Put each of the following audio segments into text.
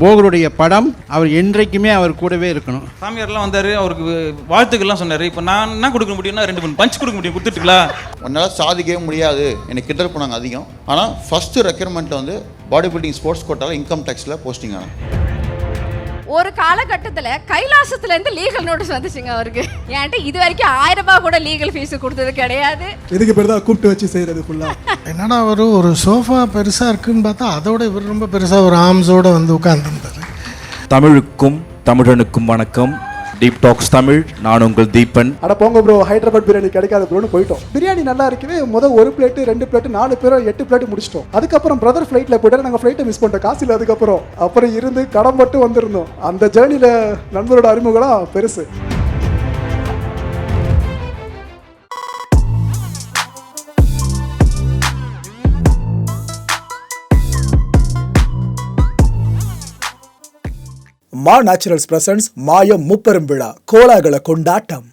போகருடைய படம் அவர் என்றைக்குமே அவர் கூடவே இருக்கணும். சாமியார்லாம் வந்தார், அவருக்கு வாழ்த்துக்கள்லாம் சொன்னார். இப்போ நான் என்ன கொடுக்க முடியும்னா 2 பஞ்ச் கொடுக்க முடியும், கொடுத்துட்டுங்களா? உன்னால் சாதிக்கவே முடியாது, என்னை கிண்டல் பண்ணாங்க அதிகம். ஆனால் ஃபஸ்ட்டு ரெக்யர்மெண்ட்டில் வந்து பாடி பில்டிங் ஸ்போர்ட்ஸ் கோட்டாவில் இன்கம் டேக்ஸில் போஸ்டிங் ஆனேன். ஒரு காலகட்டத்தில் கைலாசத்துலேருந்து லீகல் நோட்டீஸ் வந்துச்சுங்க அவருக்கு. என்கிட்ட இது வரைக்கும் 1000 ரூபாய் கூட லீகல் ஃபீஸ் கொடுத்தது கிடையாது. இதுக்கு பேர் தான் கூப்பிட்டு வச்சு செய்கிறது ஃபுல்லாக. என்னன்னா ஒரு சோஃபா பெருசாக இருக்குன்னு பார்த்தா அதோட இவர் ரொம்ப பெருசாக ஒரு ஆர்ம்ஸோடு வந்து உட்கார்ந்துருந்தார். தமிழுக்கும் தமிழனுக்கும் வணக்கம். டீப் டாக்ஸ் தமிழ், நான் உங்கள் தீபன். அட போங்க ப்ரோ, ஹைதராபாத் பிரியாணி கிடைக்காத ப்ரோன்னு போயிட்டோம். பிரியாணி நல்லா இருக்கவே முதல் 1 பிளேட்டு 2 பிளேட்டு 4 பேரும் 8 பிளேட் முடிச்சிட்டோம். அதுக்கப்புறம் பிரதர் ஃப்ளைட்டில் போய்ட்டு நாங்கள் ஃப்ளைட்டை மிஸ் பண்ணிட்டோம், காசு இல்லை. அப்புறம் இருந்து கடன் மட்டும் வந்திருந்தோம். அந்த ஜேர்னியில் நண்பரோட அறிமுகம் பெருசு. மா நேச்சுரல்ஸ் பிரசன்ஸ் மாயம் முப்பெரும் விழா கோலாகல கொண்டாட்டம்.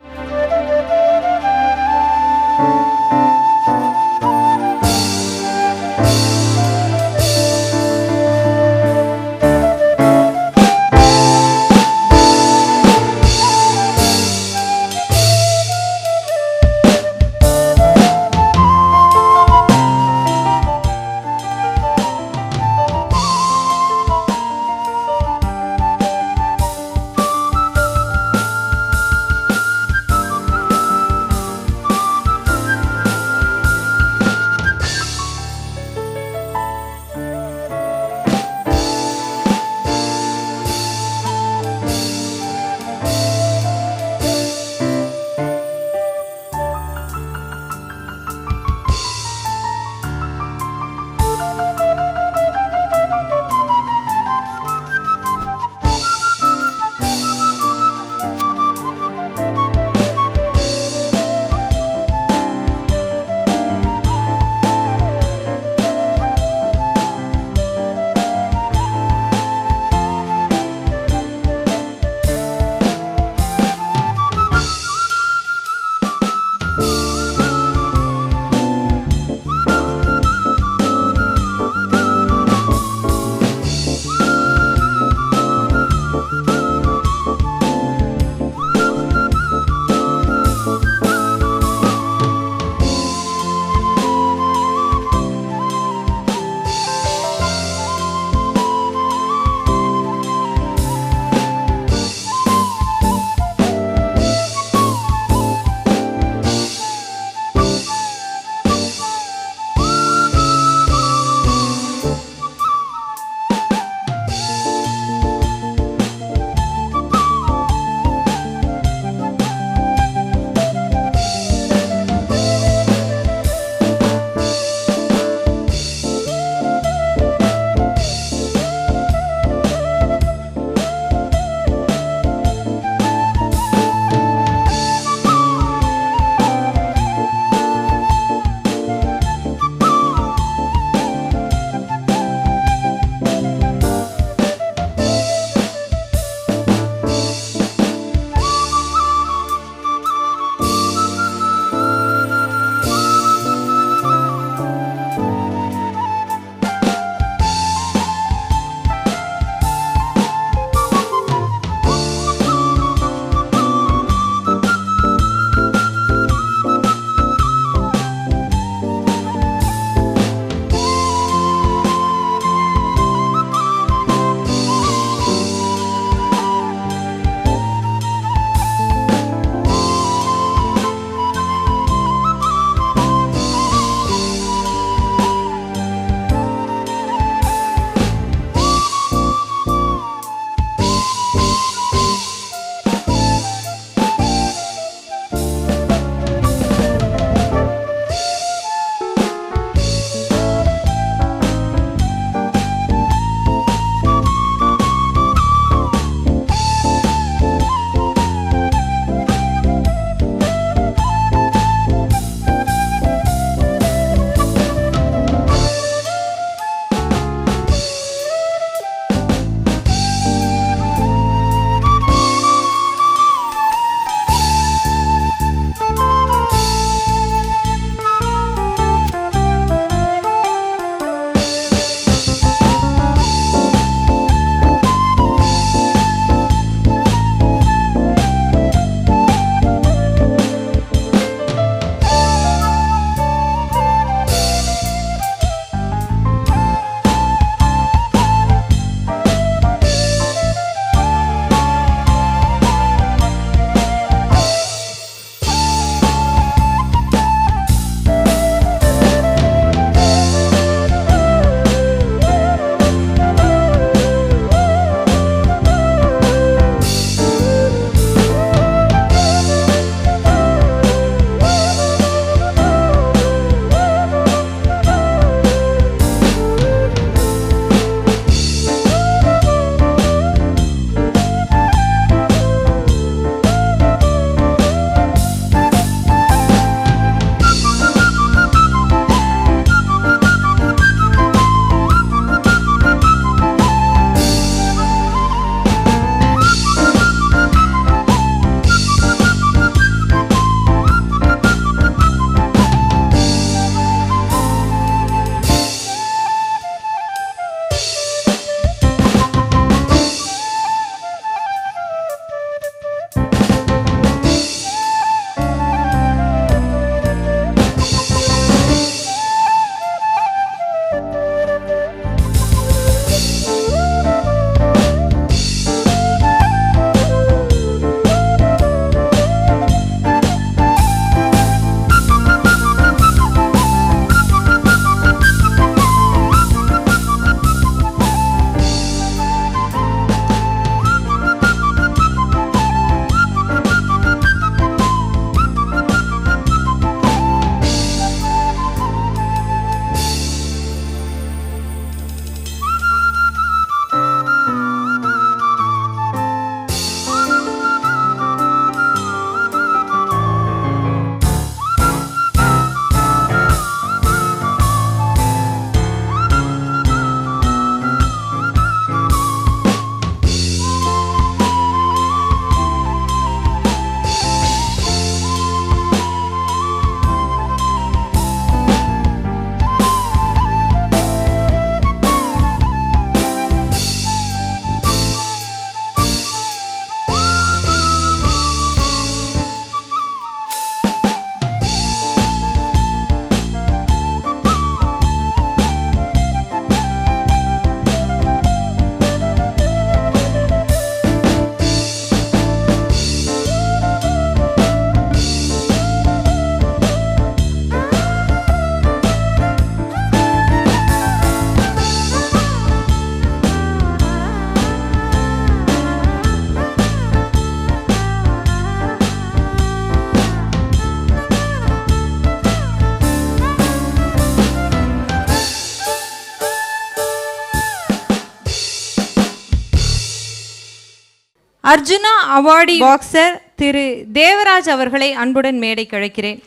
அர்ஜுனா அவார்டி பாக்ஸர் திரு தேவராஜ் அவர்களை அன்புடன் மேடைக்கு அழைக்கிறேன்.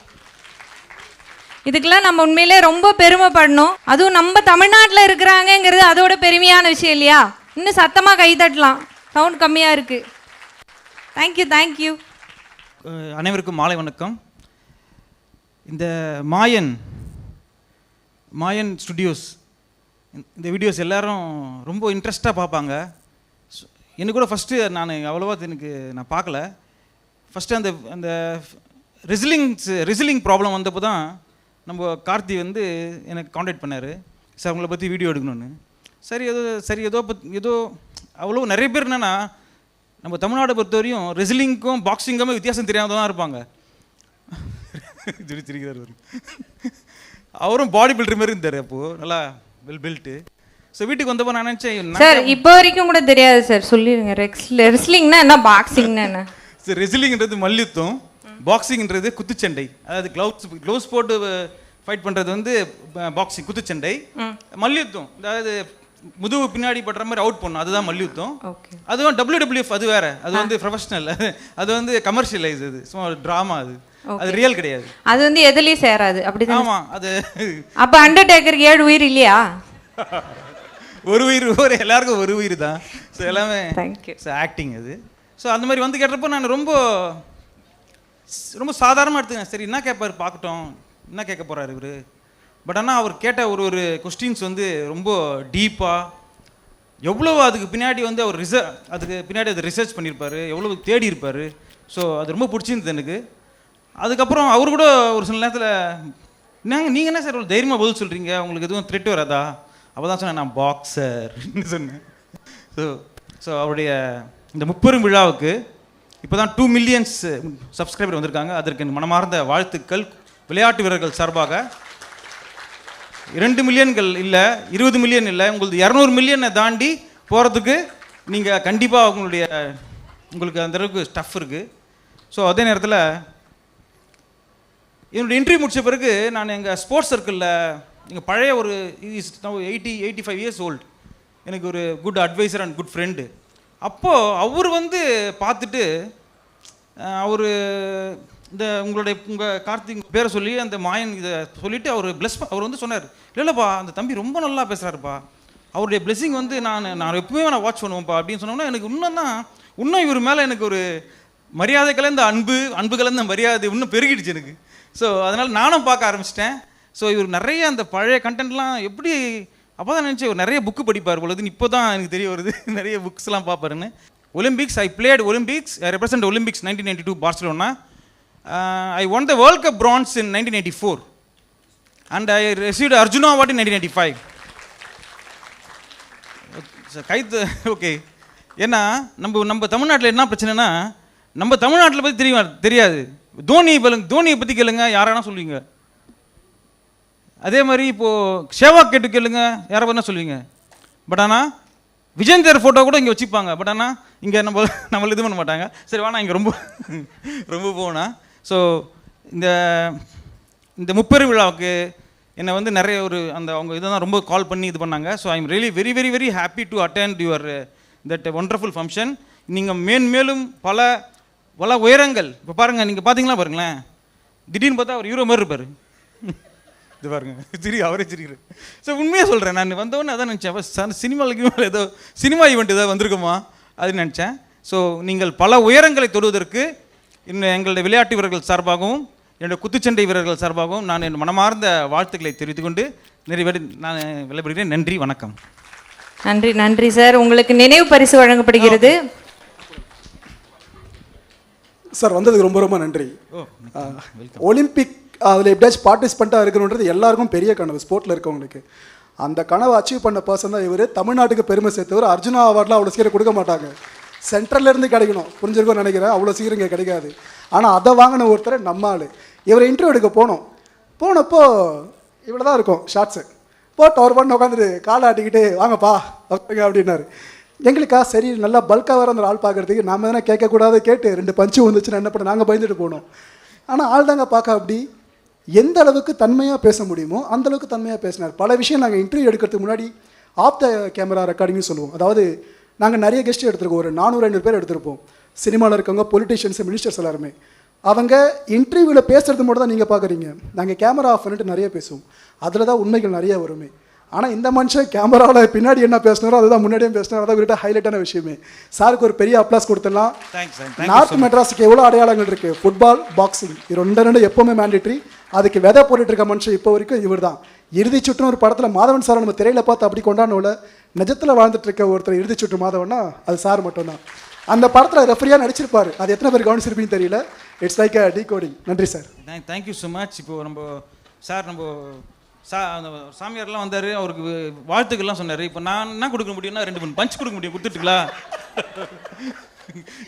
இதுக்கெல்லாம் நம்ம உண்மையிலே ரொம்ப பெருமைப்படணும். அதுவும் நம்ம தமிழ்நாட்டில் இருக்கிறாங்கங்கிறது அதோட பெருமையான விஷயம் இல்லையா? இன்னும் சத்தமாக கை தட்டலாம், சவுண்ட் கம்மியாக இருக்குது. Thank you thank you. அனைவருக்கும் மாலை வணக்கம். இந்த மாயன் ஸ்டுடியோஸ் இந்த வீடியோஸ் எல்லாரும் ரொம்ப இன்ட்ரெஸ்ட்டாக பார்ப்பாங்க. எனக்கு கூட ஃபஸ்ட்டு நான் அவ்வளோவா நான் பார்க்கல. ஃபஸ்ட்டு அந்த ரெசிலிங் ப்ராப்ளம் வந்தப்போ தான் நம்ம கார்த்தி வந்து எனக்கு காண்டாக்ட் பண்ணார். சார் உங்களை பற்றி வீடியோ எடுக்கணும்னு. ஏதோ அவ்வளோ நிறைய பேர் என்னென்னா நம்ம தமிழ்நாட்டை பொறுத்தவரையும் ரெசிலிங்க்கும் பாக்ஸிங்குமே வித்தியாசம் தெரியாமல் தான் இருப்பாங்க. அவரும் பாடி பில்டர் மாதிரி இருந்தார், அப்போது நல்லா வெல் பில்ட்டு. ஸோ வீட்டுக்கு வந்தப்போ நான் நினச்சேன் சார் இப்போ வரைக்கும் கூட தெரியாது சார், சொல்லிடுங்க. ரெஸ்லிங்னா என்ன, பாக்ஸிங்னா என்ன? சார் ரெஸ்லிங்ன்றது மல்யுத்தம், பாக்ஸிங்ன்றது குத்துச்சண்டை. அதாவது க்ளவுஸ் போட்டு ஃபைட் பண்ணுறது வந்து பாக்ஸிங் குத்துச்சண்டை. மல்யுத்தம் அதாவது முதுகு பின்னாடி படுற மாதிரி அவுட் பண்ணும், அதுதான் மல்யுத்தம். அதுவும் WWF அது வேற, அது வந்து ப்ரொஃபஷனல், அது வந்து கமர்ஷியலைஸ், அது சும்மா ட்ராமா, அது ரியல் கிடையாது. அது வந்து எதுலயும் சேராது, அப்படிதான். ஆமா, அது அப்ப அண்டர்டேக்கருக்கு 7 உயிர் இல்லையா? ஒரு உயிர், எல்லாருக்கும் ஒரு உயிர் தான். ஸோ எல்லாமே ஆக்டிங் அது. ஸோ அந்த மாதிரி வந்து கேட்டப்போ நான் ரொம்ப சாதாரணமாக எடுத்துக்கேன். சரி, என்ன கேட்பாரு பார்க்கட்டும், என்ன கேட்க போகிறாரு இவர். பட் ஆனால் அவர் கேட்ட ஒரு கொஸ்டின்ஸ் வந்து ரொம்ப டீப்பாக, எவ்வளோ அதுக்கு பின்னாடி வந்து அவர் அதுக்கு பின்னாடி அதை ரிசர்ச் பண்ணியிருப்பார், எவ்வளோ தேடி இருப்பார். ஸோ அது ரொம்ப பிடிச்சிருந்தது எனக்கு. அதுக்கப்புறம் அவர் கூட ஒரு சில நேரத்தில் நீங்கள் என்ன சார் ஒரு தைரியமாக பதில் சொல்கிறீங்க, உங்களுக்கு எதுவும் த்ரெட் வராதா? அப்போ தான் சொன்னேன், நான் பாக்ஸர்னு சொன்னேன். ஸோ அவருடைய இந்த முப்பெரும் விழாவுக்கு இப்போ தான் 2 மில்லியன் சப்ஸ்கிரைபர் வந்திருக்காங்க. அதற்கு மனமார்ந்த வாழ்த்துக்கள். விளையாட்டு வீரர்கள் சார்பாக 2 மில்லியன்கள் இல்லை, 20 மில்லியன் இல்லை, உங்களுக்கு 200 மில்லியனை தாண்டி போகிறதுக்கு நீங்கள் கண்டிப்பாக உங்களுக்கு அந்த அளவுக்கு ஸ்டஃப் இருக்குது. ஸோ அதே நேரத்தில் என்னுடைய இன்டர்வியூ முடித்த பிறகு நான் எங்கள் ஸ்போர்ட்ஸ் சர்க்கிளில் எங்கள் பழைய ஒரு 85 இயர்ஸ் ஓல்டு எனக்கு ஒரு good adviser and good friend. அப்போது அவர் வந்து பார்த்துட்டு அவர் உங்கள் கார்த்திக் பேரை சொல்லி அந்த மாயன் இதை சொல்லிவிட்டு அவர் வந்து சொன்னார், இல்லைப்பா அந்த தம்பி ரொம்ப நல்லா பேசுகிறாருப்பா, அவருடைய பிளெஸிங் வந்து நான் எப்பவுமே நான் வாட்ச் பண்ணுவேன்ப்பா அப்படின்னு சொன்னோன்னா எனக்கு இன்னும் இவர் மேலே எனக்கு ஒரு மரியாதை கலந்த அன்பு கலந்த மரியாதை இன்னும் பெருகிடுச்சு எனக்கு. ஸோ அதனால் நானும் பார்க்க ஆரம்பிச்சிட்டேன். ஸோ இவர் நிறைய அந்த பழைய கண்டென்ட்லாம் எப்படி அப்போ தான் நினச்சி நிறைய புக்கு படிப்பார் பொழுதுன்னு இப்போ தான் எனக்கு தெரிய வருது, நிறைய புக்ஸ்லாம் பார்ப்பாருன்னு. Olympics, I played Olympics, I represent Olympics 1992 Barcelona. I won the World Cup bronze in 1984 and I received Arjuna Award in 1995. Okay. ஏன்னா நம்ம தமிழ்நாட்டில் என்ன பிரச்சனைனா, நம்ம தமிழ்நாட்டில் பற்றி தெரியாது. தோனியை பற்றி கேளுங்க, யாரானா சொல்லுவீங்க. அதே மாதிரி இப்போது சேவா கேட்டு கேளுங்க, யாரை பண்ணால் சொல்லுவீங்க. பட் ஆனால் விஜயந்தர் ஃபோட்டோ கூட இங்கே வச்சுப்பாங்க. பட் ஆனால் இங்கே நம்மள இது பண்ண மாட்டாங்க. சரி வேணா, இங்கே ரொம்ப போனா. ஸோ இந்த முப்பெரும் விழாவுக்கு என்னை வந்து நிறைய அவங்க இதை தான் ரொம்ப கால் பண்ணி இது பண்ணாங்க. So I am really very very very happy to attend your that wonderful function. நீங்கள் மேன்மேலும் பல உயரங்கள். இப்போ பாருங்கள், நீங்கள் பார்த்தீங்களா பாருங்களேன், திடீர்னு பார்த்தா அவர் ஹீரோ மாதிரி இருப்பார். இது பாருங்க, அவரே சிரிக்கிறார். ஸோ உண்மையாக சொல்கிறேன், நான் வந்தவொடனே அதான் நினச்சேன், சினிமாவுக்கு ஏதோ சினிமா ஈவெண்ட் ஏதாவது வந்திருக்குமா அதுன்னு நினச்சேன். ஸோ நீங்கள் பல உயரங்களை தொடுவதற்கு இன்னும் எங்களுடைய விளையாட்டு வீரர்கள் சார்பாகவும் என்னுடைய குத்துச்சண்டை வீரர்கள் சார்பாகவும் நான் என் மனமார்ந்த வாழ்த்துக்களை தெரிவித்துக்கொண்டு நான் விளையாடுகிறேன். நன்றி, வணக்கம். நன்றி சார். உங்களுக்கு நினைவு பரிசு வழங்கப்படுகிறது. சார் வந்ததுக்கு ரொம்ப நன்றி. ஒலிம்பிக் அதில் எப்படியாச்சும் பார்ட்டிசிபெண்ட்டாக இருக்கணுன்றது எல்லாருக்கும் பெரிய கனவு, ஸ்போர்ட்டில் இருக்கவங்களுக்கு. அந்த கனவை அச்சீவ் பண்ண பர்சன் தான் இவர். தமிழ்நாட்டுக்கு பெருமை சேர்த்தவர். அர்ஜுனா அவார்ட்லாம் அவ்வளோ சீக்கிரம் கொடுக்க மாட்டாங்க, சென்ட்ரல்லேருந்து கிடைக்கணும், புரிஞ்சிருக்கும்னு நினைக்கிறேன். அவ்வளோ சீக்கிரம் இங்கே கிடைக்காது. ஆனால் அதை வாங்கின ஒருத்தர் நம்ம ஆள். இவரை இன்டர்வியூ எடுக்க போனப்போ இவ்வளோ தான் இருக்கும் ஷார்ட்ஸு போட்டு அவர் பண்ண உட்காந்துட்டு காலை ஆட்டிக்கிட்டு வாங்கப்பா அப்படின்னாரு. எங்களுக்கா சரி நல்லா பல்காக வர அந்த ஆள் பார்க்குறதுக்கு நாம் எதனா கேட்கக்கூடாது, கேட்டு 2 பஞ்சு வந்துச்சுன்னா என்ன பண்ண நாங்கள் பயந்துட்டு போனோம். ஆனால் ஆள் தாங்க பார்க்க அப்படி எந்த அளவுக்கு தன்மையாக பேச முடியுமோ அந்தளவுக்கு தன்மையாக பேசினார். பல விஷயம் நாங்கள் இன்டர்வியூ எடுக்கிறதுக்கு முன்னாடி ஆஃப் த கேமரா ரெக்கார்டிங்னு சொல்லுவோம். அதாவது நாங்கள் நிறைய கெஸ்ட் எடுத்திருக்கோம், ஒரு 400-500 பேர் எடுத்திருப்போம். சினிமாவில் இருக்கவங்க, பொலிட்டிஷியன்ஸ், மினிஸ்டர்ஸ் எல்லாருமே. அவங்க இன்டர்வியூவில் பேசுகிறது மட்டும் தான் நீங்கள் பார்க்குறீங்க. நாங்கள் கேமரா ஆஃப் பண்ணிட்டு நிறைய பேசுவோம், அதில் தான் உண்மைகள் நிறைய வருமே. ஆனால் இந்த மனுஷன் கேமராவில் பின்னாடி என்ன பேசினாரோ அதுதான் முன்னாடியும் பேசினார். அதான் இவர்கிட்ட ஹைலைட்டான விஷயமே. சாருக்கு ஒரு பெரிய அப்ளாஸ் கொடுத்துடலாம். நார்த் மெட்ராஸுக்கு எவ்வளோ அடையாளங்கள் இருக்குது. ஃபுட்பால், பாக்ஸிங், இது ரெண்டு எப்போவுமே மேண்டேட்ரி. அதுக்கு விதை போட்டுட்டு இருக்க மனுஷன் இப்போ வரைக்கும் இவர் தான். இறுதி சுற்றுன்னு ஒரு படத்தில் மாதவன் சாரை நம்ம திரையில் பார்த்து அப்படி கொண்டாடணும்ல, நிஜத்தில் வாழ்ந்துட்டு இருக்க ஒருத்தர் இறுதி சுற்று மாதவன்னா அது சார் மட்டும்தான். அந்த படத்தில் ரெஃபரியாக நடிச்சிருப்பார். அது எத்தனை பேர் கவனிச்சிருப்பீங்கன்னு தெரியல. It's like a decoding. நன்றி சார். Thank you so much. இப்போ நம்ம சார் அந்த சாமியார்லாம் வந்தார், அவருக்கு வாழ்த்துக்கள்லாம் சொன்னார். இப்போ நான் என்ன கொடுக்க முடியும்னா 2-3 பஞ்ச் கொடுக்க முடியும். கொடுத்துட்டுங்களா?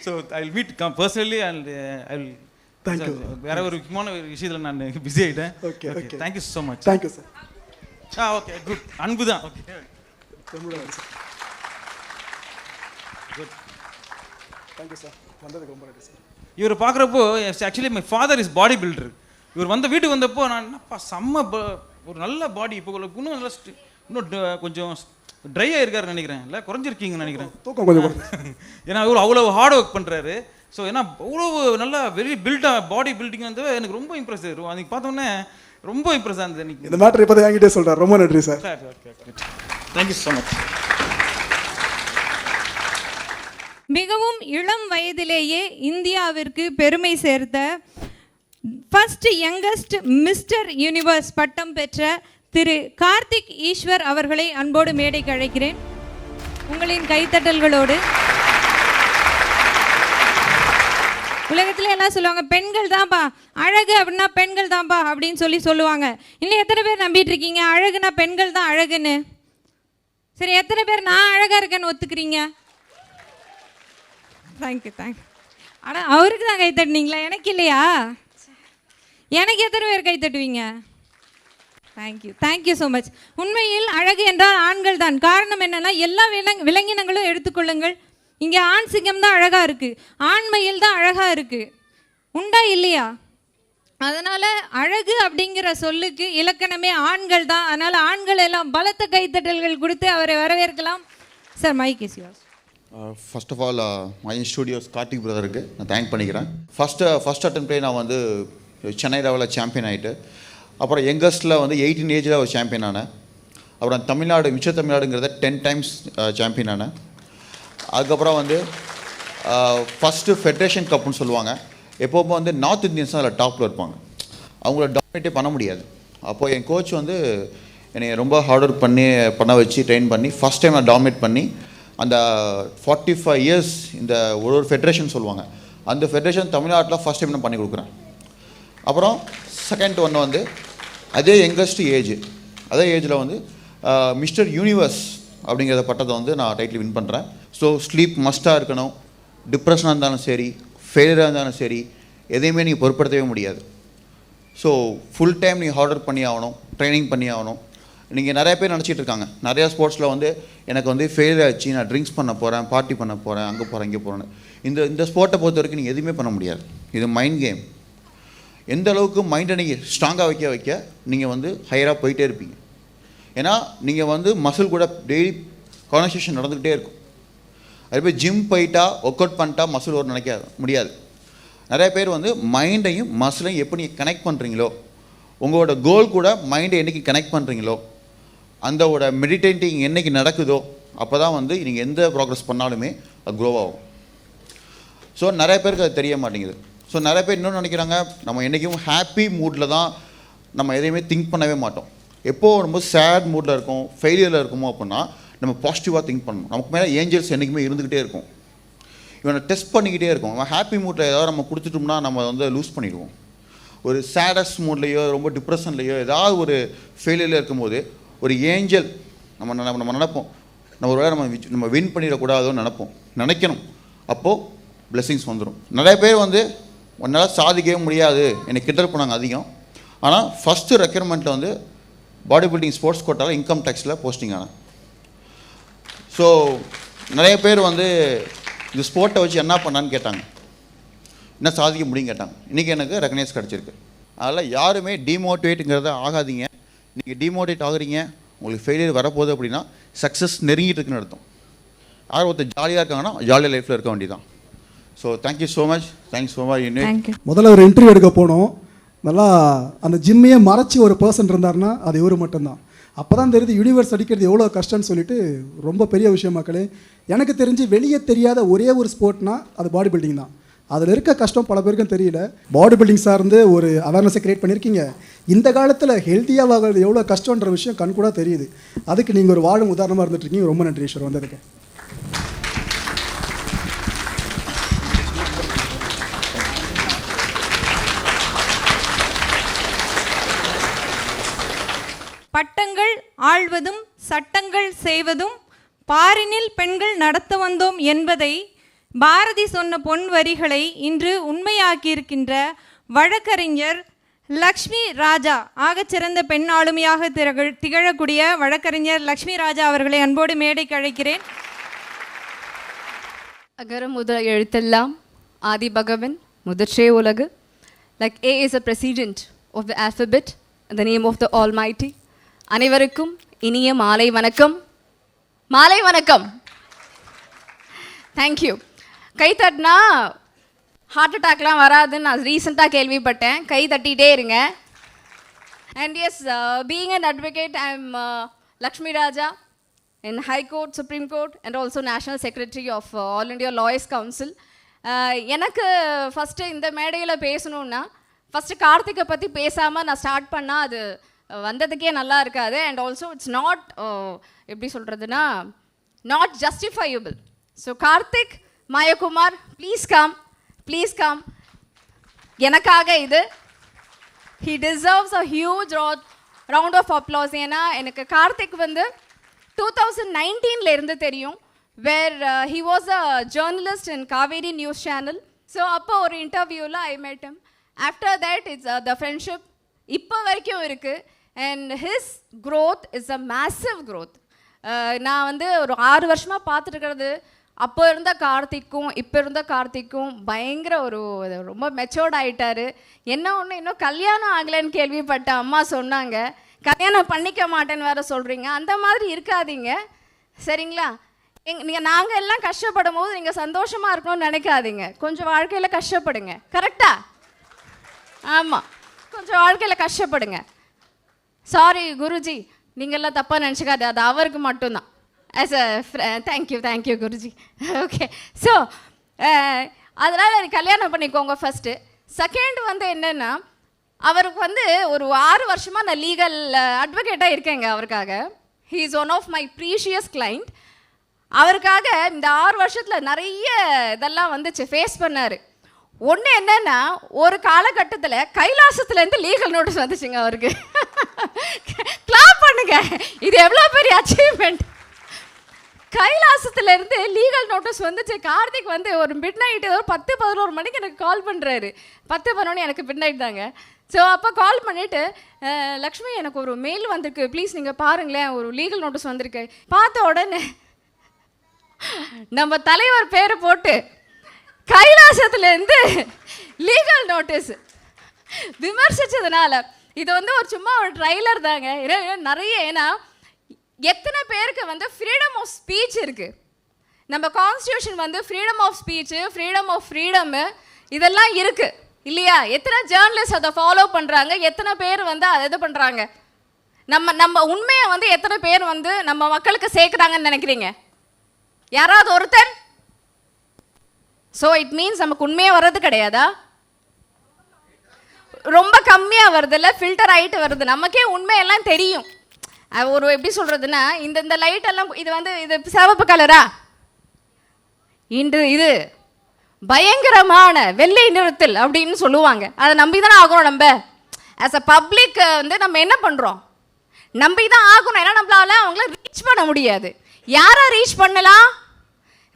So I will meet personally and I will. Thank you. வேற ஒரு முக்கியமான விஷயத்தில் நான் பிஸி ஆகிட்டேன். Okay okay. Thank you so much. Thank you sir. Okay good. அன்பு தான். Okay good. Thank you sir. வந்ததுக்கு ரொம்ப நன்றி சார். இவர் பார்க்குறப்போ actually my father is bodybuilder. இவர் வந்த வீட்டுக்கு வந்தப்போ நான் என்னப்பா செம்ம ஒரு நல்ல பாடி, இப்போ இன்னும் நல்லா இன்னும் கொஞ்சம் ட்ரையாக இருக்காருன்னு நினைக்கிறேன். இல்லை குறைஞ்சிருக்கீங்கன்னு நினைக்கிறேன். தூக்கம் கொஞ்சம். ஏன்னா இவர் அவ்வளோ ஹார்ட் ஒர்க் பண்ணுறாரு. ஸோ ஏன்னா அவ்வளோ நல்லா வெரி பில்டாக பாடி பில்டிங் வந்து எனக்கு ரொம்ப இம்ப்ரெஸ் ஆயிரும். அன்றைக்கி பார்த்தோன்னே ரொம்ப இம்ப்ரெஸ் ஆனது. இன்னைக்கு இந்த மேட்டர் இப்போ தான் என்கிட்டே சொல்கிறார். ரொம்ப நன்றி சார். Thank you so much. மிகவும் இளம் வயதிலேயே இந்தியாவிற்கு பெருமை சேர்த்த ஃபர்ஸ்ட் யங்கஸ்ட் மிஸ்டர் யூனிவர்ஸ் பட்டம் பெற்ற திரு கார்த்திக் ஈஸ்வர் அவர்களை அன்போடு மேடைக்கு அழைக்கிறேன். உங்களின் கைத்தட்டல்களோடு. உலகத்தில் எல்லாம் சொல்லுவாங்க பெண்கள் தான்ப்பா அழகு அப்படின்னா பெண்கள் தான்ப்பா அப்படின்னு சொல்லுவாங்க. இன்னும் எத்தனை பேர் நம்பிட்டு இருக்கீங்க அழகுனா பெண்கள் தான் அழகுன்னு? சரி, எத்தனை பேர் நான் அழகாக இருக்கேன்னு ஒத்துக்கிறீங்க? தேங்க்யூ. ஆனால் அவருக்கு தான் கை தட்டினீங்களா? எனக்கு இல்லையா? எனக்கு எத்தனை பேர் கை தட்டுவீங்க? Thank you so much. உண்மையில் அழகு என்றால் ஆண்கள் தான். காரணம் என்னன்னா எல்லா விலங்கினங்களும் எடுத்துக்கொள்ளுங்கள், இங்கே ஆண் சிங்கம் தான் அழகாக இருக்குது, ஆண்மையில் தான் அழகாக இருக்குது. உண்டா இல்லையா? அதனால் அழகு அப்படிங்கிற சொல்லுக்கு இலக்கணமே ஆண்கள் தான். அதனால் ஆண்கள் எல்லாம் பலத்த கைத்தட்டல்கள் கொடுத்து அவரை வரவேற்கலாம். Sir, mic is yours. First of all my studios Karthik பிரதருக்கு நான் தேங்க் பண்ணிக்கிறேன். ஃபஸ்ட் அட்டெம்ப்டே நான் வந்து சென்னை லெவலில் சாம்பியன் ஆகிட்டு, அப்புறம் யங்கஸ்ட்டில் வந்து 18 ஏஜில் ஒரு சாம்பியன் ஆனேன். அப்புறம் தமிழ்நாடு மிச்ச தமிழ்நாடுங்கிறத 10 டைம்ஸ் சாம்பியன் ஆனேன். அதுக்கப்புறம் வந்து ஃபஸ்ட்டு ஃபெடரேஷன் கப்புன்னு சொல்லுவாங்க. எப்போவுமே வந்து நார்த் இந்தியன்ஸ் தான் அதில் டாப்பில் இருப்பாங்க, அவங்கள டாமினேட்டே பண்ண முடியாது. அப்போது என் கோச் வந்து என்னை ரொம்ப ஹார்ட் ஒர்க் பண்ண வச்சு ட்ரெயின் பண்ணி ஃபஸ்ட் டைம் நான் டாமினேட் பண்ணி அந்த 45 இயர்ஸ் இந்த ஒரு ஃபெடரேஷன் சொல்லுவாங்க, அந்த ஃபெடரேஷன் தமிழ்நாட்டில் ஃபஸ்ட் டைம் நான் பண்ணி கொடுக்குறேன். அப்புறம் செகண்ட் ஒன்று வந்து அதே யங்கஸ்ட் ஏஜ், அதே ஏஜில் வந்து மிஸ்டர் யூனிவர்ஸ் அப்படிங்கிற பட்டத்தை வந்து நான் டைட்டில் வின் பண்ணுறேன். ஸோ ஸ்லீப் மஸ்ட்டாக இருக்கணும், டிப்ரெஷனாக இருந்தாலும் சரி, ஃபெயிலியராக இருந்தாலும் சரி, எதையுமே நீங்கள் பொருட்படுத்தவே முடியாது. ஸோ ஃபுல் டைம் நீங்கள் ஹார்ட் ஒர்க் பண்ணி ஆகணும், ட்ரைனிங் பண்ணி ஆகணும். நீங்கள் நிறைய பேர் நினச்சிட்டு இருக்காங்க, நிறையா ஸ்போர்ட்ஸில் வந்து எனக்கு வந்து ஃபெயிலியர் ஆச்சு, நான் ட்ரிங்க்ஸ் பண்ண போகிறேன், பார்ட்டி பண்ண போகிறேன், அங்கே போகிறேன், இங்கே போகிறேன்னு. இந்த ஸ்போர்ட்டை பொறுத்த வரைக்கும் நீங்கள் எதுவுமே பண்ண முடியாது. இது மைண்ட் கேம். எந்த அளவுக்கு மைண்டை நீங்கள் ஸ்ட்ராங்காக வைக்க நீங்கள் வந்து ஹையராக போயிட்டே இருப்பீங்க. ஏன்னா நீங்கள் வந்து மசில் கூட டெய்லி கான்வர்சேஷன் நடந்துக்கிட்டே இருக்கும். அது போய் ஜிம் போயிட்டா ஒர்க் அவுட் பண்ணிட்டா மசில் ஒரு நினைக்க முடியாது. நிறைய பேர் வந்து மைண்டையும் மசிலையும் எப்படி நீங்கள் கனெக்ட் பண்ணுறீங்களோ, உங்களோட கோல் கூட மைண்டை என்றைக்கு கனெக்ட் பண்ணுறீங்களோ, அந்தோட மெடிடேட்டிங் என்றைக்கு நடக்குதோ அப்போ தான் வந்து நீங்கள் எந்த ப்ராக்ரஸ் பண்ணாலுமே அது க்ரோ ஆகும். ஸோ நிறைய பேருக்கு அது தெரிய மாட்டேங்குது. ஸோ நிறைய பேர் இன்னொன்று நினைக்கிறாங்க, நம்ம என்றைக்கும் ஹாப்பி மூடில் தான் நம்ம எதையுமே திங்க் பண்ணவே மாட்டோம். எப்போது ரொம்ப சேட் மூடில் இருக்கும், ஃபெயிலியரில் இருக்குமோ அப்படின்னா நம்ம பாசிட்டிவாக திங்க் பண்ணணும். நமக்கு மேலே ஏஞ்சல்ஸ் என்றைக்குமே இருந்துக்கிட்டே இருக்கும், இவனை டெஸ்ட் பண்ணிக்கிட்டே இருக்கும். நம்ம ஹாப்பி மூடில் ஏதாவது நம்ம கொடுத்துட்டோம்னா நம்ம வந்து லூஸ் பண்ணிடுவோம். ஒரு சேடஸ்ட் மூட்லேயோ ரொம்ப டிப்ரெஷன்லேயோ ஏதாவது ஒரு ஃபெயிலியரில் இருக்கும்போது ஒரு ஏஞ்சல் நம்ம நினைப்போம், ஒரு வேளை நம்ம வின் பண்ணிடக்கூடாதோன்னு நினைக்கணும். அப்போது பிளெஸிங்ஸ் வந்துடும். நிறைய பேர் வந்து உன்னால் சாதிக்கவே முடியாது, என்னை கிண்டல் பண்ணாங்க அதிகம். ஆனால் ஃபஸ்ட்டு ரெக்யர்மெண்ட்டில் வந்து பாடி பில்டிங் ஸ்போர்ட்ஸ் கோட்டாவில் இன்கம் டேக்ஸில் போஸ்டிங் ஆனேன். ஸோ நிறைய பேர் வந்து இந்த ஸ்போர்ட்டை வச்சு என்ன பண்ணான்னு கேட்டாங்க, என்ன சாதிக்க முடியும் கேட்டாங்க. இன்றைக்கி எனக்கு ரெகனைஸ் கிடச்சிருக்கு. அதனால் யாருமே டிமோட்டிவேட்டுங்கிறத ஆகாதீங்க. நீங்கள் டிமோட்டிவேட் ஆகுறீங்க, உங்களுக்கு ஃபெயிலியர் வரப்போகுது அப்படின்னா சக்ஸஸ் நெருங்கிட்டு இருக்குன்னு அர்த்தம். யார் ஒருத்தர் ஜாலியாக இருக்காங்கன்னா ஜாலியாக லைஃப்பில் இருக்க வேண்டியதான். So thank you so much. Thanks so much. Thank you. முதல்ல ஒரு இன்டர்வியூ எடுக்க போனோம். நல்லா அந்த ஜிம்மையே மறைச்சி ஒரு பர்சன் இருந்தார்னா அது இவர் மட்டும்தான். அப்போ தான் தெரியுது யூனிவர்ஸ் அடிக்கிறது எவ்வளோ கஷ்டம்னு சொல்லிட்டு. ரொம்ப பெரிய விஷயம் மக்களே. எனக்கு தெரிஞ்சு வெளியே தெரியாத ஒரே ஒரு ஸ்போர்ட்னா அது பாடி பில்டிங் தான். அதில் இருக்க கஷ்டம் பல பேருக்கும் தெரியல. பாடி பில்டிங் சார்ந்து ஒரு அவேர்னஸை க்ரியேட் பண்ணியிருக்கீங்க. இந்த காலத்தில் ஹெல்த்தியாக ஆகிறது எவ்வளோ கஷ்டன்ற விஷயம் கண் கூட தெரியுது. அதுக்கு நீங்கள் ஒரு வாழும் உதாரணமாக இருந்துட்டுருக்கீங்க. ரொம்ப நன்றி ஈஸ்வர் வந்ததுக்கு. பட்டங்கள் ஆழ்வதும் சட்டங்கள் செய்வதும் பாரினில் பெண்கள் நடத்த வந்தோம் என்பதை பாரதி சொன்ன பொன் வரிகளை இன்று உண்மையாக்கியிருக்கின்ற வழக்கறிஞர் லக்ஷ்மி ராஜா, ஆகச்சிறந்த பெண் ஆளுமையாக திகழக்கூடிய வழக்கறிஞர் லக்ஷ்மி ராஜா அவர்களை அன்போடு மேடைக்கு அழைக்கிறேன். அகர முதல் எழுத்தெல்லாம் ஆதி பகவன் முதற்றே உலகு. Like A is a precedent of the alphabet in the name of the Almighty. அனைவருக்கும் இனிய மாலை வணக்கம். மாலை வணக்கம். தேங்க்யூ. கை தட்டினா ஹார்ட் அட்டாக்லாம் வராதுன்னு நான் ரீசெண்டாக கேள்விப்பட்டேன். கை தட்டிகிட்டே இருங்க. And yes, being an advocate, I am Lakshmi Raja in High Court, Supreme Court and also National Secretary of All India Lawyers Council. எனக்கு ஃபஸ்ட்டு இந்த மேடையில் பேசணுன்னா ஃபஸ்ட்டு கார்த்திகை பற்றி பேசாமல் நான் ஸ்டார்ட் பண்ணால் அது வந்ததுக்கே நல்லா இருக்காது. அண்ட் ஆல்சோ இட்ஸ் நாட் எப்படி சொல்கிறதுனா not justifiable. So Karthik Mayakumar, please come, please come. எனக்காக இது he deserves a huge round of applause. ஏன்னா எனக்கு கார்த்திக் வந்து 2019 இருந்து தெரியும். வேர் he was a journalist in Kaveri News Channel. So அப்போ ஒரு இன்டர்வியூவில் I met him. After that it's the friendship இப்போ வரைக்கும் இருக்குது. And his growth is a massive growth. நான் வந்து ஒரு 6 வருஷமாக பார்த்துருக்கிறது. அப்போ இருந்த கார்த்திக்கும் இப்போ இருந்த கார்த்திக்கும் பயங்கர ஒரு ரொம்ப மெச்சோர்ட் ஆகிட்டார். என்ன ஒன்று, இன்னும் கல்யாணம் ஆகலைன்னு கேள்விப்பட்ட அம்மா சொன்னாங்க. கல்யாணம் பண்ணிக்க மாட்டேன்னு வேறு சொல்கிறீங்க. அந்த மாதிரி இருக்காதீங்க சரிங்களா? நாங்கள் எல்லாம் கஷ்டப்படும் போது நீங்கள் சந்தோஷமாக இருக்கணும்னு நினைக்காதீங்க. கொஞ்சம் வாழ்க்கையில் கஷ்டப்படுங்க. கரெக்டா? ஆமாம், கொஞ்சம் வாழ்க்கையில் கஷ்டப்படுங்க. சாரி குருஜி, நீங்கள்லாம் தப்பாக நினச்சிக்காது, அது அவருக்கு மட்டும்தான். As a thank you Guruji. Okay, so அதனால் கல்யாணம் பண்ணிக்கோங்க ஃபஸ்ட்டு. செகண்ட் வந்து என்னென்னா, அவருக்கு வந்து ஒரு 6 வருஷமாக நான் லீகல் அட்வொகேட்டாக இருக்கேங்க அவருக்காக. He is one of my precious client. அவருக்காக இந்த 6 வருஷத்தில் நிறைய இதெல்லாம் வந்துச்சு, ஃபேஸ் பண்ணார். ஒன்று என்னென்னா, ஒரு காலகட்டத்தில் கைலாசத்துலேருந்து லீகல் நோட்டீஸ் வந்துச்சுங்க அவருக்கு. கிளாப் பண்ணுங்க, இது எவ்வளோ பெரிய அச்சீவ்மெண்ட். கைலாசத்துலேருந்து லீகல் நோட்டீஸ் வந்துச்சு. கார்த்திக் வந்து ஒரு மிட் நைட்டு ஒரு 10-11 மணிக்கு எனக்கு கால் பண்ணுறாரு. 10-11 எனக்கு மிட் நைட் தாங்க. ஸோ அப்போ கால் பண்ணிவிட்டு, லக்ஷ்மி எனக்கு ஒரு மெயில் வந்திருக்கு, ப்ளீஸ் நீங்கள் பாருங்களேன், ஒரு லீகல் நோட்டீஸ் வந்திருக்கு. பார்த்த உடனே நம்ம தலைவர் பேரை போட்டு கைலாசத்துலேருந்து லீகல் நோட்டீஸ் விமர்சித்ததுனால, இது வந்து ஒரு சும்மா ஒரு ட்ரைலர் தாங்க. நிறைய, ஏன்னா எத்தனை பேருக்கு வந்து ஃப்ரீடம் ஆஃப் ஸ்பீச் இருக்குது. நம்ம கான்ஸ்டியூஷன் வந்து freedom of speech, freedom of freedom இதெல்லாம் இருக்குது இல்லையா? எத்தனை ஜேர்னலிஸ்ட் அதை ஃபாலோ பண்ணுறாங்க, எத்தனை பேர் வந்து அதை இது பண்ணுறாங்க. நம்ம உண்மையை வந்து எத்தனை பேர் வந்து நம்ம மக்களுக்கு சேர்க்குறாங்கன்னு நினைக்கிறீங்க? யாராவது ஒருத்தர்? ஸோ இட் மீன்ஸ் நமக்கு உண்மையாக வர்றது கிடையாதா? ரொம்ப கம்மியாக வருதுல்ல, ஃபில்டர் ஆகிட்டு வருது. நமக்கே உண்மையெல்லாம் தெரியும். ஒரு எப்படி சொல்கிறதுனா, இந்த லைட்டெல்லாம் இது வந்து இது சிவப்பு கலரா, இன்று இது பயங்கரமான வெள்ளை நிறத்தில் அப்படின்னு சொல்லுவாங்க. அதை நம்பி தானே ஆகணும். நம்ம ஆஸ் அ பப்ளிக் வந்து நம்ம என்ன பண்ணுறோம், நம்பி தான் ஆகணும். ஏன்னா நம்மளால அவங்கள ரீச் பண்ண முடியாது. யாரை ரீச் பண்ணலாம்?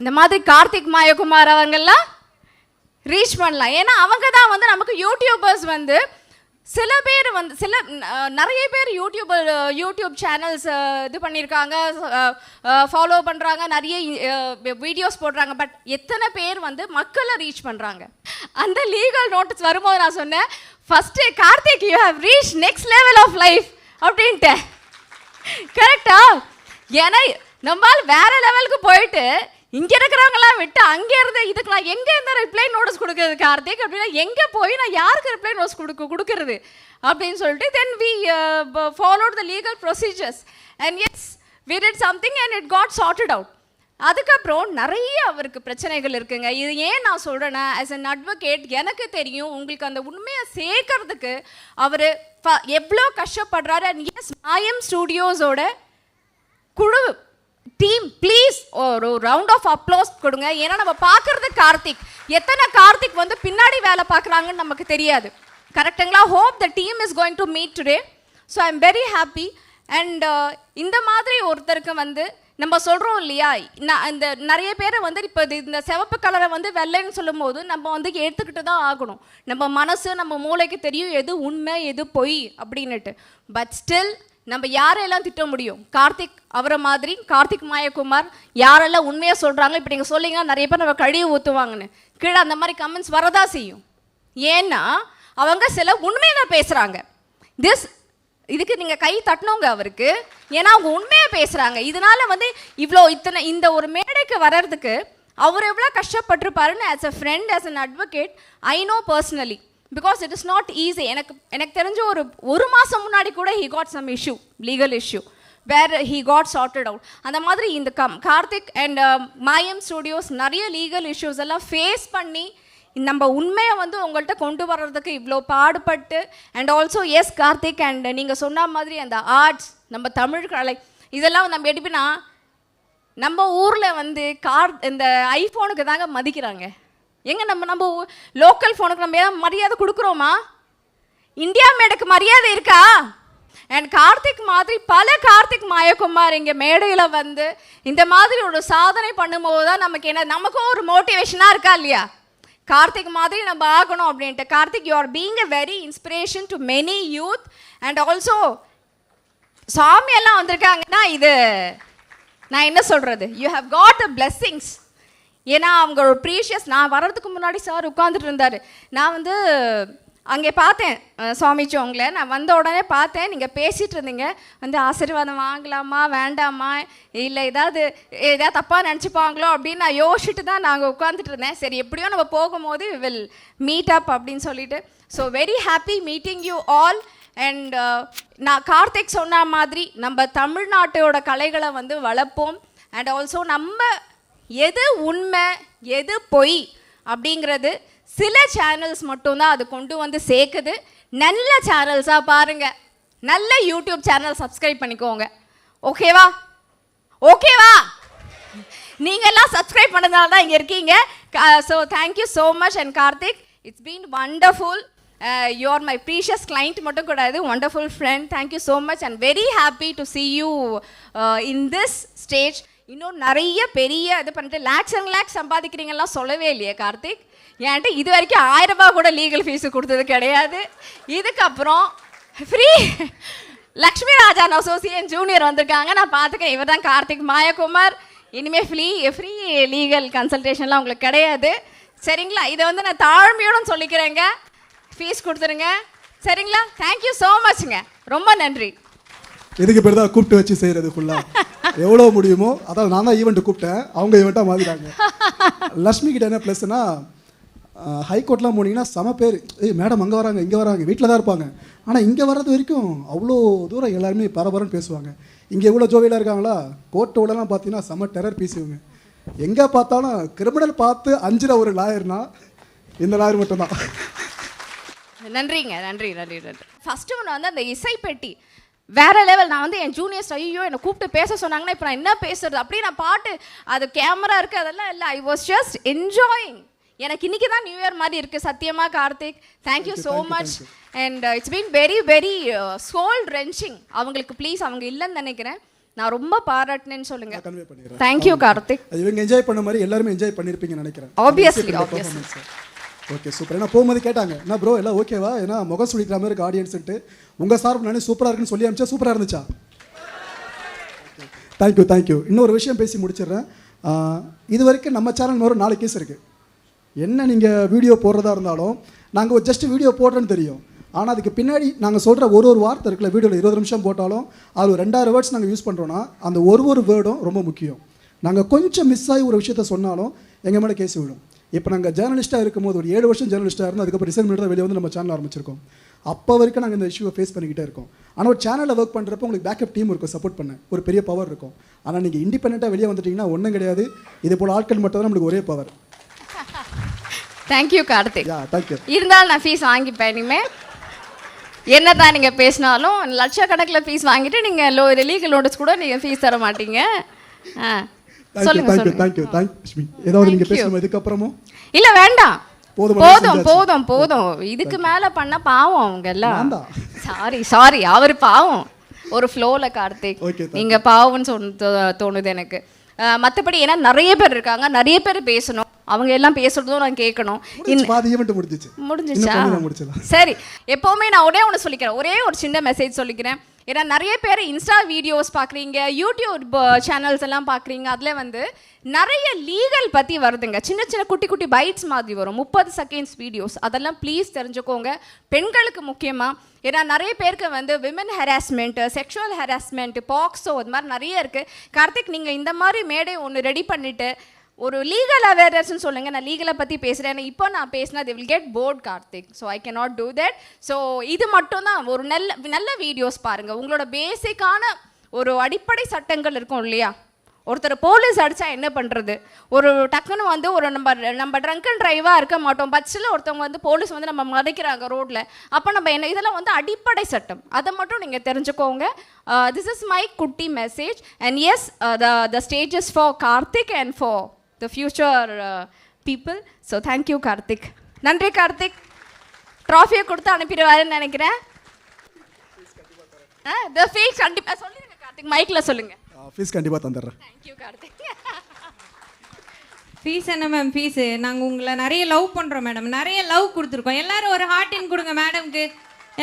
இந்த மாதிரி கார்த்திக் மாயகுமார் அவங்கெல்லாம் ரீச் பண்ணலாம். ஏன்னா அவங்க தான் வந்து நமக்கு யூடியூபர்ஸ் வந்து சில பேர் வந்து நிறைய பேர் யூடியூப் சேனல்ஸ் இது பண்ணியிருக்காங்க, ஃபாலோ பண்ணுறாங்க, நிறைய வீடியோஸ் போடுறாங்க. பட் எத்தனை பேர் வந்து மக்களை ரீச் பண்ணுறாங்க? அந்த லீகல் நோட்டீஸ் வரும்போது நான் சொன்னேன், first Karthik you have reach next level of life அப்படின்ட்டு. கரெக்டா? ஏன்னா நம்மால் வேற லெவலுக்கு போயிட்டு இங்கே இருக்கிறவங்களாம் விட்டு அங்கே இருந்து இதுக்கு நான் எங்கே இருந்த ரிப்ளை நோட்டீஸ் கொடுக்குறது கார்த்திக் அப்படின்னா எங்கே போய் நான் யாருக்கு ரிப்ளை நோட்ஸ் கொடுக்குறது அப்படின்னு சொல்லிட்டு then we followed the legal procedures and yes we did something and it got sorted out. அதுக்கப்புறம் நிறைய அவருக்கு பிரச்சனைகள் இருக்குங்க. இது ஏன் நான் சொல்கிறேன்னா, ஆஸ் அன் அட்வொகேட் எனக்கு தெரியும் உங்களுக்கு அந்த உண்மையை சேர்க்கறதுக்கு அவர் எவ்வளோ கஷ்டப்படுறாரு. அண்ட் எஸ் மாயம் ஸ்டூடியோஸோட குழு டீம் ப்ளீஸ் ஒரு ரவுண்ட் ஆஃப் அப்ளோஸ் கொடுங்க. ஏன்னா நம்ம பார்க்குறது கார்த்திக், எத்தனை கார்த்திக் வந்து பின்னாடி வேலை பார்க்குறாங்கன்னு நமக்கு தெரியாது. கரெக்டுங்களா? Hope the team is going to meet today. So I am very happy. And இந்த மாதிரி ஒருத்தருக்கு வந்து நம்ம சொல்கிறோம் இல்லையா, இந்த நிறைய பேர் வந்து இப்போ இந்த சிவப்பு கலரை வந்து வெள்ளைன்னு சொல்லும் போது நம்ம வந்து எடுத்துக்கிட்டு தான் ஆகணும். நம்ம மனசு நம்ம மூளைக்கு தெரியும் எது உண்மை எது பொய் அப்படின்னுட்டு. பட் ஸ்டில் நம்ம யாரெல்லாம் திட்ட முடியும்? கார்த்திக் அவரை மாதிரி, கார்த்திக் மாயகுமார் யாரெல்லாம் உண்மையாக சொல்கிறாங்க. இப்போ நீங்கள் சொல்லிங்க நிறைய பேர் நம்ம கழிவு ஊற்றுவாங்கன்னு, கீழே அந்த மாதிரி கமெண்ட்ஸ் வரதா செய்யும். ஏன்னா அவங்க சில உண்மையை தான் பேசுகிறாங்க. இதுக்கு நீங்கள் கை தட்டணுங்க அவருக்கு. ஏன்னா அவங்க உண்மையாக பேசுகிறாங்க. இதனால வந்து இந்த ஒரு மேடைக்கு வர்றதுக்கு அவர் எவ்வளோ கஷ்டப்பட்டிருப்பாருன்னு as a friend, as an advocate I know personally. Because it is not easy. எனக்கு தெரிஞ்ச ஒரு மாதம் முன்னாடி கூட he got some issue, legal issue, where he got sorted out. அந்த மாதிரி இந்த கார்த்திக் அண்ட் மாயம் ஸ்டூடியோஸ் நிறைய லீகல் இஷ்யூஸ் எல்லாம் ஃபேஸ் பண்ணி நம்ம உண்மையை வந்து உங்கள்கிட்ட கொண்டு வர்றதுக்கு இவ்வளோ பாடுபட்டு. And also S Karthik, and நீங்கள் சொன்ன மாதிரி அந்த ஆர்ட்ஸ், நம்ம தமிழ் கலை இதெல்லாம் நம்ம எடுப்பினா நம்ம ஊரில் வந்து இந்த ஐஃபோனுக்கு தாங்க மதிக்கிறாங்க. எங்கே நம்ம லோக்கல் ஃபோனுக்கு நம்ம ஏதாவது மரியாதை கொடுக்குறோமா? இந்தியா மேடைக்கு மரியாதை இருக்கா? அண்ட் கார்த்திக் மாதிரி பல கார்த்திக் மாயகுமார் இங்கே மேடையில் வந்து இந்த மாதிரி ஒரு சாதனை பண்ணும்போது தான் நமக்கும் ஒரு மோட்டிவேஷனாக இருக்கா இல்லையா? கார்த்திக் மாதிரி நம்ம ஆகணும் அப்படின்ட்டு. Karthik, you are being a very inspiration to many youth. And also சாமி எல்லாம் வந்திருக்காங்கன்னா இது நான் என்ன சொல்கிறது, you have got the blessings. ஏன்னா அவங்க ஒரு ப்ரீஷியஸ். நான் வர்றதுக்கு முன்னாடி சார் உட்காந்துட்டு இருந்தார். நான் வந்து அங்கே பார்த்தேன் சுவாமிஜி உங்களை. நான் வந்த உடனே பார்த்தேன் நீங்கள் பேசிகிட்டு இருந்தீங்க. வந்து ஆசீர்வாதம் வாங்கலாமா வேண்டாமா, இல்லை ஏதாவது தப்பாக நினச்சிப்பாங்களோ அப்படின்னு நான் யோசிச்சுட்டு தான் நாங்கள் உட்காந்துட்டு இருந்தேன். சரி எப்படியோ நம்ம போகும்போது வில் மீட் அப் அப்படின்னு சொல்லிட்டு. So very happy meeting you all. And நான் கார்த்திக் சொன்ன மாதிரி நம்ம தமிழ்நாட்டோட கலைகளை வந்து வளர்ப்போம். அண்ட் ஆல்சோ நம்ம எது உண்மை எது பொய் அப்படிங்கிறது சில சேனல்ஸ் மட்டும்தான் அது கொண்டு வந்து சேர்க்குது. நல்ல சேனல்ஸாக பாருங்கள், நல்ல யூடியூப் சேனல் சப்ஸ்கிரைப் பண்ணிக்கோங்க. ஓகேவா? ஓகேவா? நீங்கள்லாம் சப்ஸ்கிரைப் பண்ணதால தான் இங்கே இருக்கீங்க. So thank you so much. And Karthik, it's been wonderful. You are my precious client மட்டும் கூடாது, wonderful friend. Thank you so much and very happy to see you in this stage. இன்னும் நிறைய பெரிய இது பண்ணிட்டு லேக்ஸ் அண்ட் லேக்ஸ் சம்பாதிக்கிறீங்கலாம் சொல்லவே இல்லையே கார்த்திக். என்கிட்ட இது வரைக்கும் 1000 ரூபாய் கூட லீகல் ஃபீஸு கொடுத்தது கிடையாது. இதுக்கப்புறம் free Lakshmi Rajan associate junior வந்திருக்காங்க. நான் பார்த்துக்கேன், இவர் தான் கார்த்திக் மாயகுமார். இனிமேல் ஃப்ரீ லீகல் கன்சல்டேஷன்லாம் உங்களுக்கு கிடையாது. சரிங்களா? இதை வந்து நான் தாழ்மையோடு சொல்லிக்கிறேங்க. ஃபீஸ் கொடுத்துருங்க. சரிங்களா? தேங்க்யூ ஸோ மச்ங்க. ரொம்ப நன்றி. இதுக்கு பேர் தான் கூப்பிட்டு வச்சு செய்கிறது ஃபுல்லாக எவ்வளோ முடியுமோ. அதாவது நான் தான் ஈவெண்ட்டு கூப்பிட்டேன், அவங்க ஈவெண்ட்டாக மாறிட்டாங்க. லக்ஷ்மி கிட்ட என்ன ப்ளஸ்னா, ஹைகோர்ட்லாம் போனீங்கன்னா செம பேர், மேடம் அங்கே வராங்க இங்கே வராங்க, வீட்டில் தான் இருப்பாங்க. ஆனால் இங்கே வர்றது வரைக்கும் அவ்வளோ தூரம் எல்லாருமே பரபரன்னு பேசுவாங்க. இங்கே எவ்வளோ ஜோவியலாக இருக்காங்களா? கோர்ட்டோடலாம் பார்த்தீங்கன்னா செம டெரர் பேசுவாங்க. எங்கே பார்த்தாலும் கிரிமினல் பார்த்து அஞ்சுற ஒரு லாயர்னா இந்த லாயர் மட்டும்தான். நன்றிங்க, நன்றி நன்றி நன்றி. ஃபஸ்ட்டு ஒன்று வந்து அந்த இசைப்பெட்டி வேற லெவல். நான் வந்து என் ஜூனியர்ஸ் ஐயோ என்னை கூப்பிட்டு பேச சொன்னாங்கன்னா இப்போ நான் என்ன பேசுறது அப்படி நான் பாட்டு அது கேமரா இருக்குது அதெல்லாம் இல்லை. I was just enjoying. எனக்கு இன்றைக்கி தான் நியூ இயர் மாதிரி இருக்குது சத்தியமாக Karthik. Thank you so much. And it's been very very soul wrenching. அவங்களுக்கு ப்ளீஸ் அவங்க இல்லைன்னு நினைக்கிறேன், நான் ரொம்ப பாராட்டினேன்னு சொல்லுங்கள். தேங்க்யூ கார்த்திக். இவங்க என்ஜாய் பண்ண மாதிரி எல்லாருமே என்ஜாய் பண்ணியிருப்பீங்கன்னு நினைக்கிறேன். ஆப்வியஸ்லி. Okay super. ஏன்னா போகும்போது கேட்டாங்க என்ன ப்ரோ எல்லாம் ஓகேவா, ஏன்னா முகம் சுழிக்கிற மாதிரி இருக்கு ஆடியன்ஸுன்ட்டு. உங்கள் சார்பு நானே சூப்பராக இருக்குன்னு சொல்லி அனுப்பிச்சா சூப்பராக இருந்துச்சா? தேங்க்யூ. இன்னொரு விஷயம் பேசி முடிச்சிடுறேன். இது வரைக்கும் நம்ம சேனல் ஒரு 4 கேஸ் இருக்குது. என்ன நீங்கள் வீடியோ போடுறதா இருந்தாலும் நாங்கள் ஜஸ்ட் வீடியோ போடுறேன்னு தெரியும். ஆனால் அதுக்கு பின்னாடி நாங்கள் சொல்கிற ஒரு வார்த்தை இருக்குல்ல, வீடியோவில் 20 நிமிஷம் போட்டாலும் அது ஒரு 2000 வேர்ட்ஸ் நாங்கள் யூஸ் பண்ணுறோன்னா அந்த ஒரு வேர்டும் ரொம்ப முக்கியம். நாங்கள் கொஞ்சம் மிஸ் ஆகி ஒரு விஷயத்த சொன்னாலும் எங்கள் மேலே கேஸ் விடும். இப்போ நாங்கள் ஜேர்னலிஸ்ட்டாக இருக்கும்போது ஒரு 7 வருஷம் ஜேர்னலிஸ்ட்டாக இருந்தோம். அதுக்கப்புறம் ரிசைன் பண்ணிட்டு தான் வெளியே வந்து நம்ம சேனல் ஆரம்பிச்சிருக்கோம். அப்போ வரைக்கும் நாங்கள் இந்த இஷ்யூவை ஃபேஸ் பண்ணிக்கிட்டே இருக்கோம். ஆனால் ஒரு சேனலில் ஒர்க் பண்ணுறப்போ உங்களுக்கு பேக்கப் டீம் இருக்கும், சப்போர்ட் பண்ண ஒரு பெரிய பவர் இருக்கும். ஆனால் நீங்கள் இண்டிபெண்ட்டாக வெளியே வந்துட்டீங்கன்னா ஒன்றும் கிடையாது. இது போல் ஆட்கள் மட்டும் தான் நம்மளுக்கு ஒரே பவர். தேங்க்யூ கார்த்திக். தேங்க்யூ. இருந்தாலும் நான் ஃபீஸ் வாங்கிப்பேன் இனிமேல். என்ன தான் நீங்கள் பேசினாலும் லட்சக்கணக்கில் ஃபீஸ் வாங்கிட்டு நீங்கள் லீகல் நோட்டீஸ் கூட நீங்கள் ஃபீஸ் தர மாட்டீங்க. சொல்லுங்க சொல்லுங்க. தேங்க்யூ லட்சுமி. ஏதாவது நீங்கள் பேசணும் இதுக்கப்புறமும்? இல்லை வேண்டாம், போதும் போதும் போதும். இதுக்கு மேலே பண்ண பாவம் அவங்க எல்லாம். சாரி அவர் பாவம். ஒரு ஃப்ளோவில் கார்த்திக் நீங்கள் பாவம்னு தோணுது எனக்கு. மற்றபடி ஏன்னா நிறைய பேர் இருக்காங்க, நிறைய பேர் பேசணும், அவங்க எல்லாம் பேசுறதும் நான் கேட்கணும். முடிஞ்சிச்சா? சரி, எப்போவுமே நான் ஒன்று சொல்லிக்கிறேன், ஒரே ஒரு சின்ன மெசேஜ் சொல்லிக்கிறேன். ஏன்னா நிறைய பேர் இன்ஸ்டா வீடியோஸ் பார்க்குறீங்க, யூடியூப் சேனல்ஸ் எல்லாம் பார்க்குறீங்க, அதில் வந்து நிறைய லீகல் பற்றி வருதுங்க. சின்ன சின்ன குட்டி குட்டி பைட்ஸ் மாதிரி வரும், 30 செகண்ட்ஸ் வீடியோஸ். அதெல்லாம் ப்ளீஸ் தெரிஞ்சுக்கோங்க, பெண்களுக்கு முக்கியமாக. ஏன்னா நிறைய பேருக்கு வந்து விமன் ஹராஸ்மெண்ட்டு, செக்ஷுவல் ஹராஸ்மெண்ட்டு, பாக்ஸோ அது மாதிரி நிறைய இருக்குது. கார்த்திக் நீங்கள் இந்த மாதிரி மேடை ஒன்று ரெடி பண்ணிவிட்டு ஒரு லீகல் அவேர்னஸ்ன்னு சொல்லுங்கள். நான் லீகலை பற்றி பேசுகிறேன். இப்போ நான் பேசினா they will get bored Karthik. So I cannot do that. So இது மட்டும் தான். ஒரு நல்ல வீடியோஸ் பாருங்கள். உங்களோட பேசிக்கான ஒரு அடிப்படை சட்டங்கள் இருக்கும் இல்லையா? ஒருத்தர் போலீஸ் அடித்தா என்ன பண்ணுறது? ஒரு டக்குன்னு வந்து ஒரு நம்ம ட்ரங்க் அண்ட் ட்ரைவாக இருக்க மாட்டோம். பஸ்ஸில் ஒருத்தவங்க வந்து போலீஸ் வந்து நம்ம மறைக்கிறாங்க ரோட்டில். அப்போ நம்ம என்ன, இதெல்லாம் வந்து அடிப்படை சட்டம். அதை மட்டும் நீங்கள் தெரிஞ்சுக்கோங்க. திஸ் இஸ் மை குட்டி message. And yes, the stage is for Karthik and for the future people. So thank you Karthik. நன்றி கார்த்திக். ட்ராஃபியை கொடுத்து அனுப்பிடுவாருன்னு நினைக்கிறேன். the fees கண்டிப்பாக சொல்லுங்க கார்த்திக், மைக்கில் சொல்லுங்கள். ஃபீஸ் கண்டிப்பாக தந்துடுறேன். தேங்க்யூ கார்த்திக். ஃபீஸ் என்ன மேம்? ஃபீஸு நாங்கள் உங்களை நிறைய லவ் பண்ணுறோம் மேடம், நிறைய லவ் கொடுத்துருக்கோம். எல்லாரும் ஒரு ஹார்ட்டின் கொடுங்க மேடம்க்கு.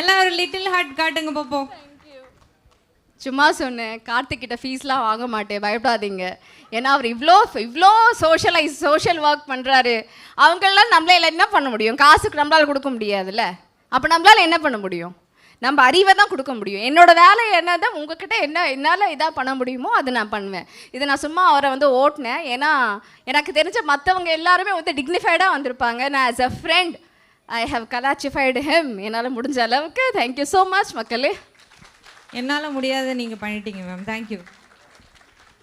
எல்லாம் ஒரு லிட்டில் ஹார்ட் காட்டுங்க பார்ப்போம். சும்மா சொன்னேன், கார்த்திக் கிட்ட ஃபீஸ்லாம் வாங்க மாட்டேன், பயப்படாதீங்க. ஏன்னா அவர் இவ்வளோ சோஷியல் ஒர்க் பண்ணுறாரு. அவங்களெல்லாம் நம்மளால என்ன பண்ண முடியும்? காசுக்கு நம்மளால் கொடுக்க முடியாதுல்ல. அப்போ நம்மளால் என்ன பண்ண முடியும்? நம்ம அறிவை தான் கொடுக்க முடியும். என்னோட வேலை என்ன தான், உங்ககிட்ட என்னால் இதாக பண்ண முடியுமோ அதை நான் பண்ணுவேன். இதை நான் சும்மா அவரை வந்து ஓட்டினேன். ஏன்னா எனக்கு தெரிஞ்ச மற்றவங்க எல்லாருமே வந்து டிக்னிஃபைடாக வந்திருப்பாங்க. நான் as a friend I have classified him. என்னால் முடிஞ்ச அளவுக்கு. தேங்க்யூ ஸோ மச் மக்களே. என்னால் முடியாத நீங்கள் பண்ணிட்டீங்க மேம், தேங்க்யூ.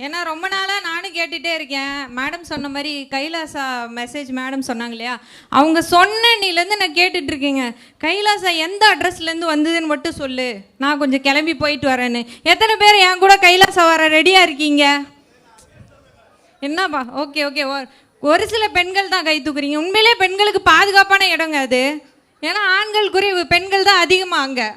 ஏன்னா ரொம்ப நாளாக நானும் கேட்டுகிட்டே இருக்கேன். மேடம் சொன்ன மாதிரி கைலாசா மெசேஜ் மேடம் சொன்னாங்க இல்லையா, அவங்க சொன்ன நீலேருந்து நான் கேட்டுட்ருக்கேங்க. கைலாசா எந்த அட்ரஸ்லேருந்து வந்ததுன்னு மட்டும் சொல்லு, நான் கொஞ்சம் கிளம்பி போயிட்டு வரேன்னு. எத்தனை பேர் என் கூட கைலாசா வர ரெடியாக இருக்கீங்க? என்னப்பா? Okay okay. ஒரு சில பெண்கள் தான் கை தூக்குறீங்க. உண்மையிலே பெண்களுக்கு பாதுகாப்பான இடங்க அது. ஏன்னா ஆண்கள் குறைவு, பெண்கள் தான் அதிகமாக அங்கே.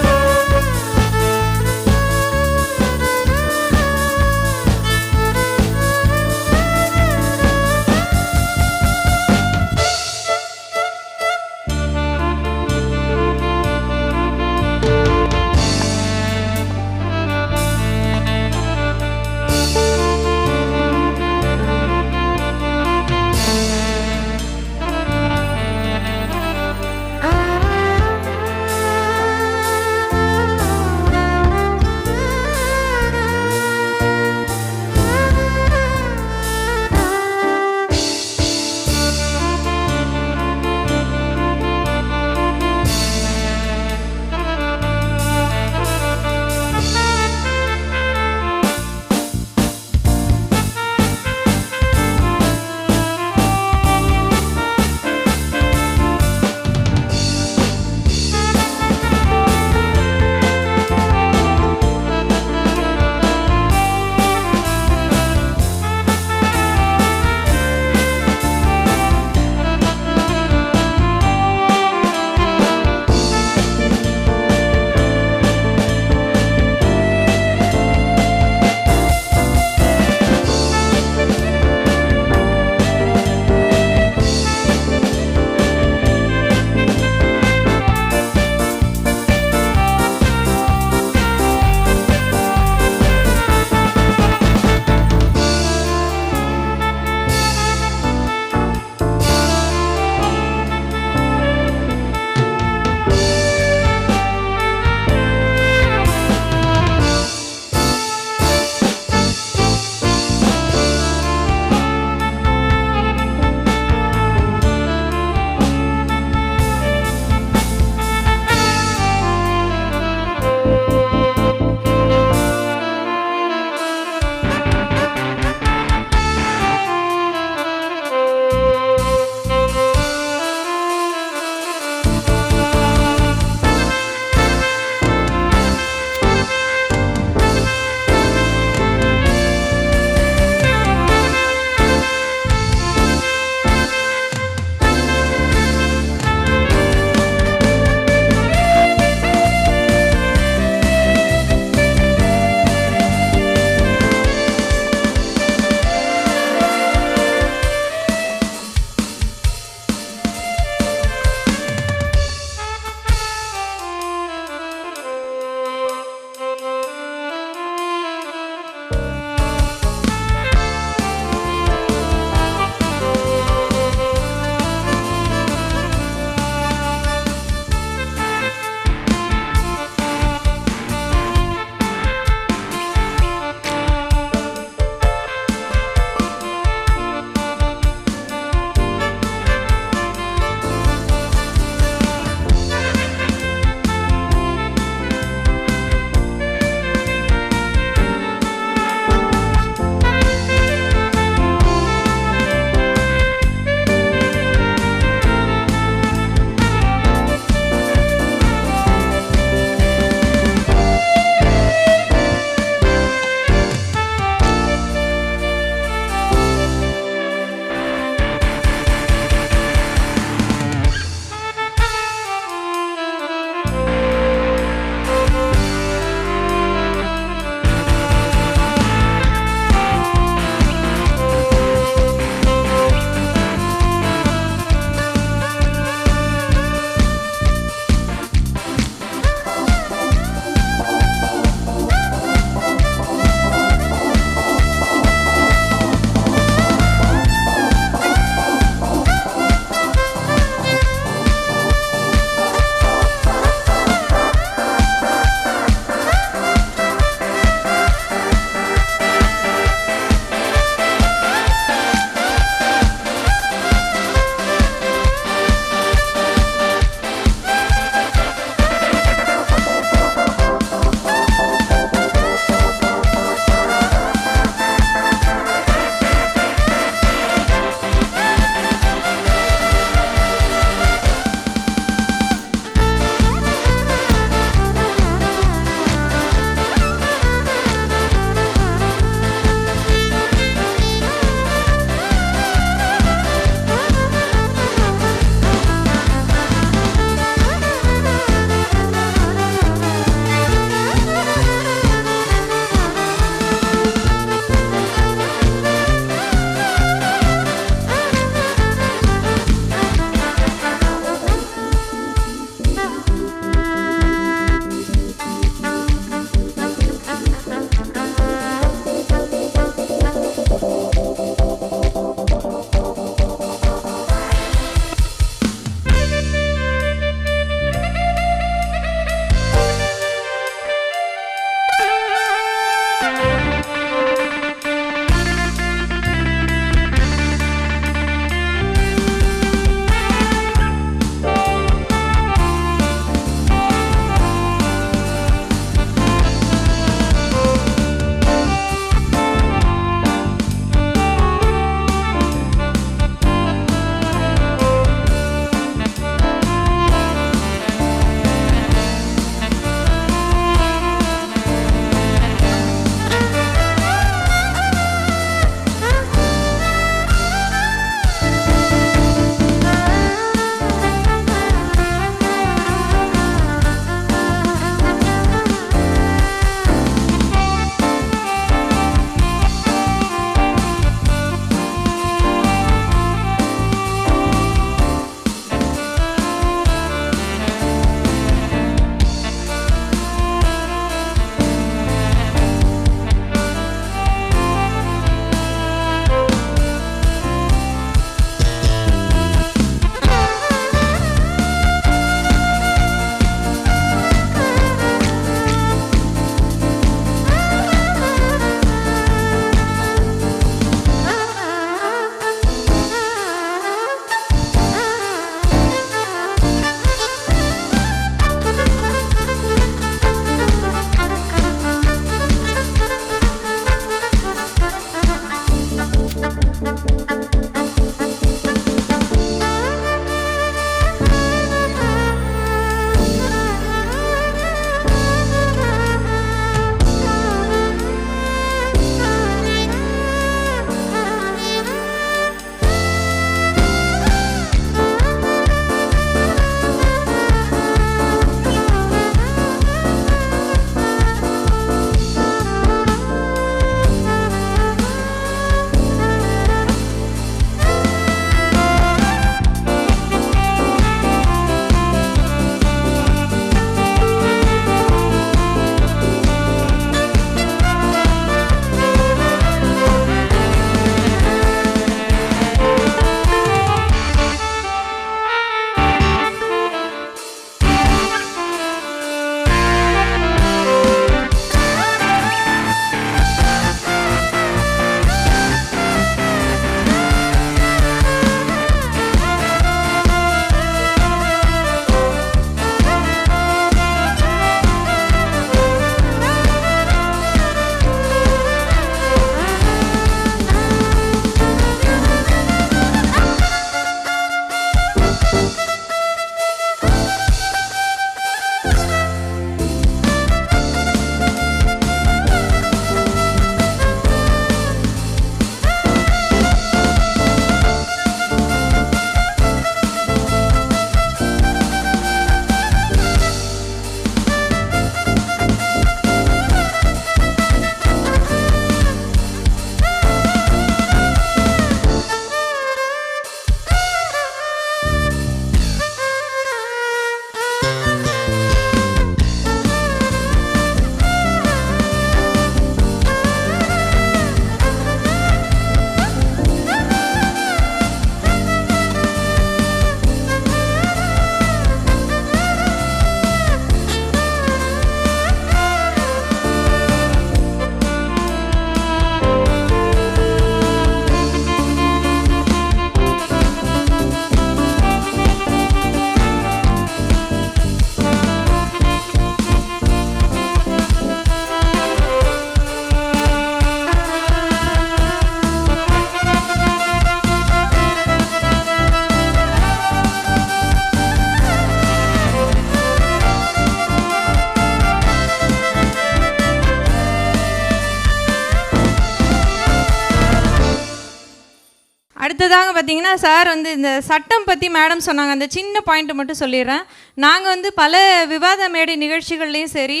அடுத்ததாக பார்த்தீங்கன்னா சார் வந்து இந்த சட்டம் பற்றி மேடம் சொன்னாங்க. அந்த சின்ன பாயிண்ட்டை மட்டும் சொல்லிடுறேன். நாங்கள் வந்து பல விவாத மேடை நிகழ்ச்சிகள்லையும் சரி,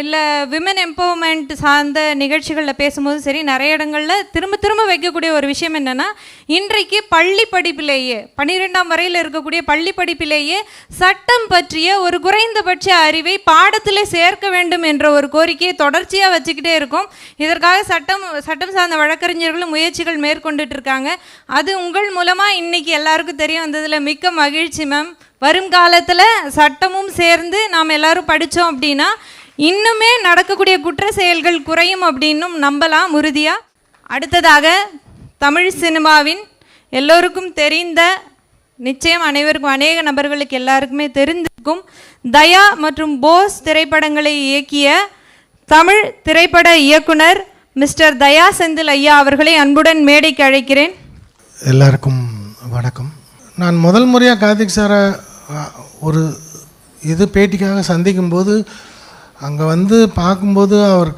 இல்லை விமன் எம்பவர்மெண்ட் சார்ந்த நிகழ்ச்சிகளில் பேசும்போதும் சரி, நிறைய இடங்களில் திரும்ப திரும்ப வைக்கக்கூடிய ஒரு விஷயம் என்னென்னா, இன்றைக்கு பள்ளி படிப்பிலேயே 12ஆம் வரையில் இருக்கக்கூடிய பள்ளி படிப்பிலேயே சட்டம் பற்றிய ஒரு குறைந்தபட்ச அறிவை பாடத்தில் சேர்க்க வேண்டும் என்ற ஒரு கோரிக்கையை தொடர்ச்சியாக வச்சுக்கிட்டே இருக்கும். இதற்காக சட்டம் சார்ந்த வழக்கறிஞர்களும் முயற்சிகள் மேற்கொண்டுட்டு இருக்காங்க. அது உங்கள் மூலமாக இன்னைக்கு எல்லாருக்கும் தெரிய வந்ததில் மிக்க மகிழ்ச்சி மேம். வருங்காலத்தில் சட்டமும் சேர்ந்து நாம் எல்லாரும் படித்தோம் அப்படின்னா இன்னுமே நடக்கக்கூடிய குற்ற செயல்கள் குறையும் அப்படின்னும் நம்பலாம் உறுதியாக. அடுத்ததாக தமிழ் சினிமாவின் எல்லோருக்கும் தெரிந்த, நிச்சயம் அனைவருக்கும் அநேக நபர்களுக்கு எல்லாருக்குமே தெரிந்திருக்கும் தயா மற்றும் போஸ் திரைப்படங்களை இயக்கிய தமிழ் திரைப்பட இயக்குனர் மிஸ்டர் தயா செந்தில் ஐயா அவர்களை அன்புடன் மேடைக்கு அழைக்கிறேன். எல்லாருக்கும் வணக்கம். நான் முதல் முறையாக கார்த்திக் சாரை ஒரு பேட்டிக்காக சந்திக்கும்போது அங்கே வந்து பார்க்கும்போது அவர்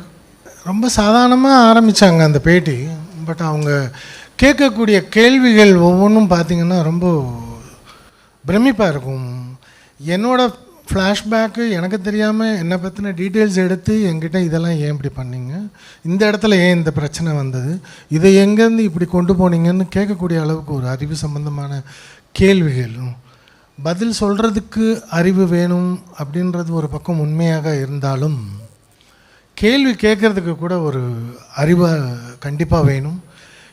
ரொம்ப சாதாரணமாக ஆரம்பித்தாங்க அந்த பேட்டி. பட் அவங்க கேட்கக்கூடிய கேள்விகள் ஒவ்வொன்றும் பார்த்திங்கன்னா ரொம்ப பிரமிப்பாக இருக்கும். என்னோடய ஃப்ளாஷ்பேக்கு எனக்கு தெரியாமல் என்னை பற்றின டீட்டெயில்ஸ் எடுத்து என்கிட்ட இதெல்லாம் ஏன் இப்படி பண்ணீங்க, இந்த இடத்துல ஏன் இந்த பிரச்சனை வந்தது, இதை எங்கேருந்து இப்படி கொண்டு போனீங்கன்னு கேட்கக்கூடிய அளவுக்கு ஒரு அறிவு சம்பந்தமான கேள்விகள். பதில் சொல்கிறதுக்கு அறிவு வேணும் அப்படின்றது ஒரு பக்கம் உண்மையாக இருந்தாலும் கேள்வி கேட்குறதுக்கு கூட ஒரு அறிவு கண்டிப்பாக வேணும்.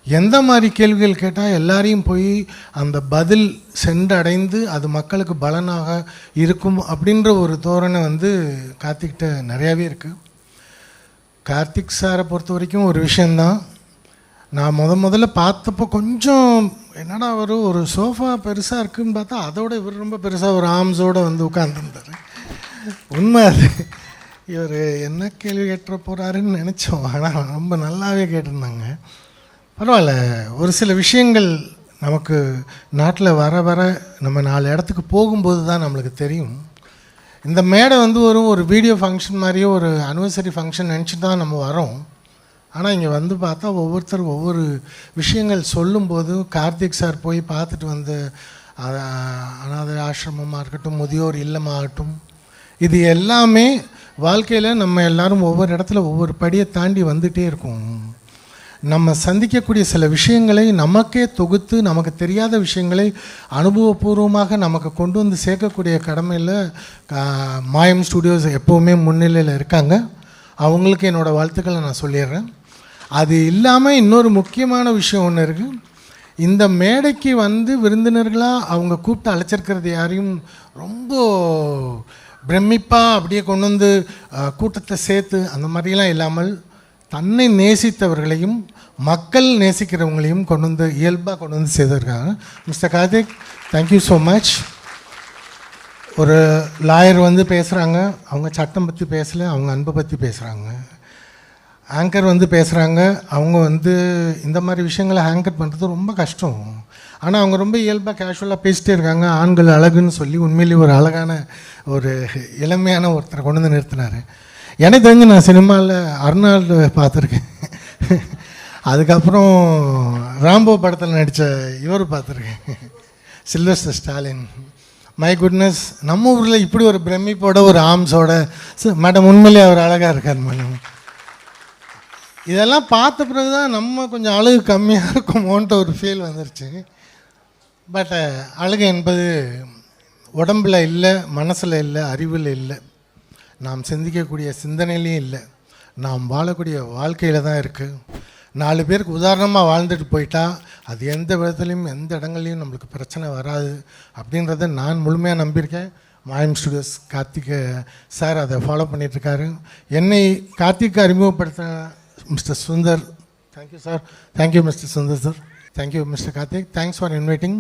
எந்த மாதிரி கேள்விகள் கேட்டால் எல்லாரையும் போய் அந்த பதில் சென்றடைந்து அது மக்களுக்கு பலனாக இருக்கும் அப்படின்ற ஒரு தோரணை வந்து கார்த்திக்கிட்ட நிறையாவே இருக்குது. கார்த்திக் சாரை பொறுத்த வரைக்கும் ஒரு விஷயந்தான், நான் முதல்ல பார்த்தப்போ கொஞ்சம் என்னடா ஒரு சோஃபா பெருசாக இருக்குதுன்னு பார்த்தா அதோட இவர் ரொம்ப பெருசாக ஒரு ஆர்ம்ஸோடு வந்து உட்காந்துருந்தார். உண்மை அது. இவர் என்ன கேள்வி கேட்டுற போகிறாருன்னு நினச்சோம். ஆனால் ரொம்ப நல்லாவே கேட்டிருந்தாங்க. பரவாயில்ல, ஒரு சில விஷயங்கள் நமக்கு நாட்டில் வர நம்ம 4 இடத்துக்கு போகும்போது தான் நம்மளுக்கு தெரியும். இந்த மேடை வந்து ஒரு வீடியோ ஃபங்க்ஷன் மாதிரியோ ஒரு அனிவர்சரி ஃபங்க்ஷன் நினச்சி தான் நம்ம வரோம். ஆனால் இங்கே வந்து பார்த்தா ஒவ்வொருத்தர் ஒவ்வொரு விஷயங்கள் சொல்லும்போது, கார்த்திக் சார் போய் பார்த்துட்டு வந்து அனாதை ஆசிரமமாக இருக்கட்டும், முதியோர் இல்லமாகட்டும், இது எல்லாமே வாழ்க்கையில் நம்ம எல்லோரும் ஒவ்வொரு இடத்துல ஒவ்வொரு படியை தாண்டி வந்துகிட்டே இருக்கோம். நம்ம சந்திக்கக்கூடிய சில விஷயங்களை நமக்கே தொகுத்து நமக்கு தெரியாத விஷயங்களை அனுபவபூர்வமாக நமக்கு கொண்டு வந்து சேர்க்கக்கூடிய கடமையில் மாயம் ஸ்டுடியோஸ் எப்போவுமே முன்னிலையில் இருக்காங்க. அவங்களுக்கு என்னோடய வாழ்த்துக்களை நான் சொல்லிடுறேன். அது இல்லாமல் இன்னொரு முக்கியமான விஷயம் ஒன்று இருக்குது. இந்த மேடைக்கு வந்து விருந்தினர்களாக அவங்க கூப்பிட்டு அழைச்சிருக்கிறது யாரையும் ரொம்ப பிரமிப்பாக அப்படியே கொண்டு வந்து கூட்டத்தை சேர்த்து அந்த மாதிரிலாம் இல்லாமல் தன்னை நேசித்தவர்களையும் மக்கள் நேசிக்கிறவங்களையும் கொண்டு வந்து இயல்பாக கொண்டு வந்து செய்திருக்காங்க. Mister Karthik, thank you so much. ஒரு லாயர் வந்து பேசுகிறாங்க, அவங்க சட்டம் பற்றி பேசலை, அவங்க அன்பை பற்றி பேசுகிறாங்க. ஆங்கர் வந்து பேசுகிறாங்க, அவங்க வந்து இந்த மாதிரி விஷயங்களை ஆங்கர் பண்ணுறது ரொம்ப கஷ்டம். ஆனால் அவங்க ரொம்ப இயல்பாக கேஷுவலாக பேசிட்டே இருக்காங்க. ஆண்கள் அழகுன்னு சொல்லி உண்மையிலேயே ஒரு அழகான ஒரு இளமையான ஒருத்தரை கொண்டு வந்து நிறுத்தினார். எனக்கு தெரிஞ்சு நான் சினிமாவில் அர்னால்டு பார்த்துருக்கேன். அதுக்கப்புறம் ராம்போ படத்தில் நடித்த இவர் பார்த்துருக்கேன், சில்வஸ்டர் ஸ்டாலின். மை குட்னஸ், நம்ம ஊரில் இப்படி ஒரு பிரமிப்போட ஒரு ஆர்ம்ஸோட மேடம் உண்மையிலேயே அவர் அழகாக இருக்கார் மேடம். இதெல்லாம் பார்த்த பிறகு தான் நம்ம கொஞ்சம் அழகு கம்மியாக இருக்குமோன்ட்டு ஒரு ஃபீல் வந்துருச்சு. பட் அழகு என்பது உடம்பில் இல்லை, மனசில் இல்லை, அறிவில் இல்லை, நாம் சிந்திக்கக்கூடிய சிந்தனையிலையும் இல்லை, நாம் வாழக்கூடிய வாழ்க்கையில் தான் இருக்குது. 4 பேருக்கு உதாரணமாக வாழ்ந்துட்டு போயிட்டா அது எந்த விதத்துலையும் எந்த இடங்கள்லையும் நம்மளுக்கு பிரச்சனை வராது அப்படின்றத நான் முழுமையாக நம்பியிருக்கேன். மாயம் ஸ்டுடியோஸ் கார்த்திக் சார் அதை ஃபாலோ பண்ணிகிட்ருக்காரு. என்னை கார்த்திக் அறிமுகப்படுத்த mister Sundar, thank you sir. Thank you mister Sundar sir. Thank you mister Karthik. Thanks for inviting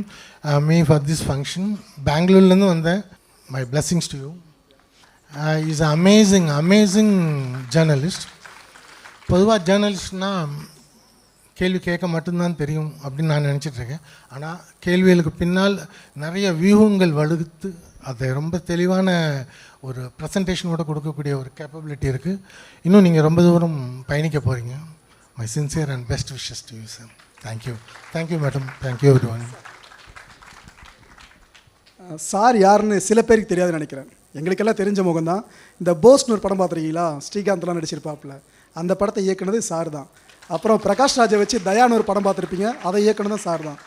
me for this function. பெங்களூர்லேருந்து வந்தேன். My blessings to you. Is amazing journalist. பொதுவாக ஜேர்னலிஸ்ட்னால் கேள்வி கேட்க மட்டும்தான் தெரியும் அப்படின்னு நான் நினச்சிட்ருக்கேன். ஆனால் கேள்விகளுக்கு பின்னால் நிறைய வியூகங்கள் வகுத்து அதை ரொம்ப தெளிவான ஒரு ப்ரெசன்டேஷனோட கொடுக்கக்கூடிய ஒரு கேப்பபிலிட்டி இருக்குது. இன்னும் நீங்கள் ரொம்ப தூரம் பயணிக்க போகிறீங்க. My sincere and best wishes to you sir. Thank you madam, thank you every one. Sir யாருன்னு சில பேருக்கு தெரியாதுன்னு நினைக்கிறேன். எங்களுக்கெல்லாம் தெரிஞ்ச முகம் தான். இந்த போஸ்ட்னு ஒரு படம் பார்த்துருக்கீங்களா? ஸ்ரீகாந்த்லாம் நடிச்சிருப்பாப்புல. அந்த படத்தை இயக்குனது சார் தான். அப்புறம் பிரகாஷ் ராஜை வச்சு தயான்னு ஒரு படம் பார்த்துருப்பீங்க, அதை இயக்குனதும் சார் தான்.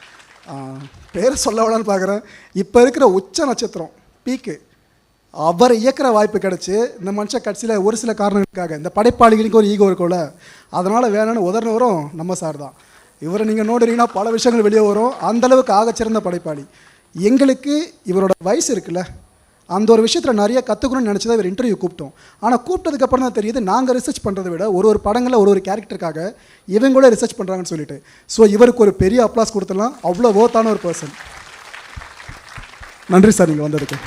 பேர் சொல்ல விடான்னு பார்க்குறேன். இப்போ இருக்கிற உச்ச நட்சத்திரம் பீக்கு அவர் இயக்கிற வாய்ப்பு கிடச்சி இந்த மனுஷன் கட்சியில் ஒரு சில காரணங்களுக்காக இந்த படைப்பாளிகளுக்கு ஒரு ஈகோ இருக்கும்ல, அதனால் வேணும்னு உதறினவரும் நம்ம சார் தான். இவரை நீங்கள் நோடுறீங்கன்னா பல விஷயங்கள் வெளியே வரும். அந்தளவுக்கு ஆகச்சிறந்த படைப்பாளி. எங்களுக்கு இவரோட வயசு இருக்குல்ல, அந்த ஒரு விஷயத்தில் நிறைய கற்றுக்கணும்னு நினச்சி தான் இவர் இன்டர்வியூ கூப்பிட்டோம். ஆனால் கூப்பிட்டதுக்கப்புறம் தான் தெரியுது நாங்கள் ரிசர்ச் பண்ணுறதை விட ஒரு படங்களில் ஒரு கேரக்டருக்காக இவங்க கூட ரிசர்ச் பண்ணுறாங்கன்னு சொல்லிட்டு. ஸோ இவருக்கு ஒரு பெரிய அப்ளாஸ் கொடுத்துடலாம். அவ்வளோ ஓத்தான ஒரு பர்சன். நன்றி சார் நீங்கள் வந்ததுக்கு.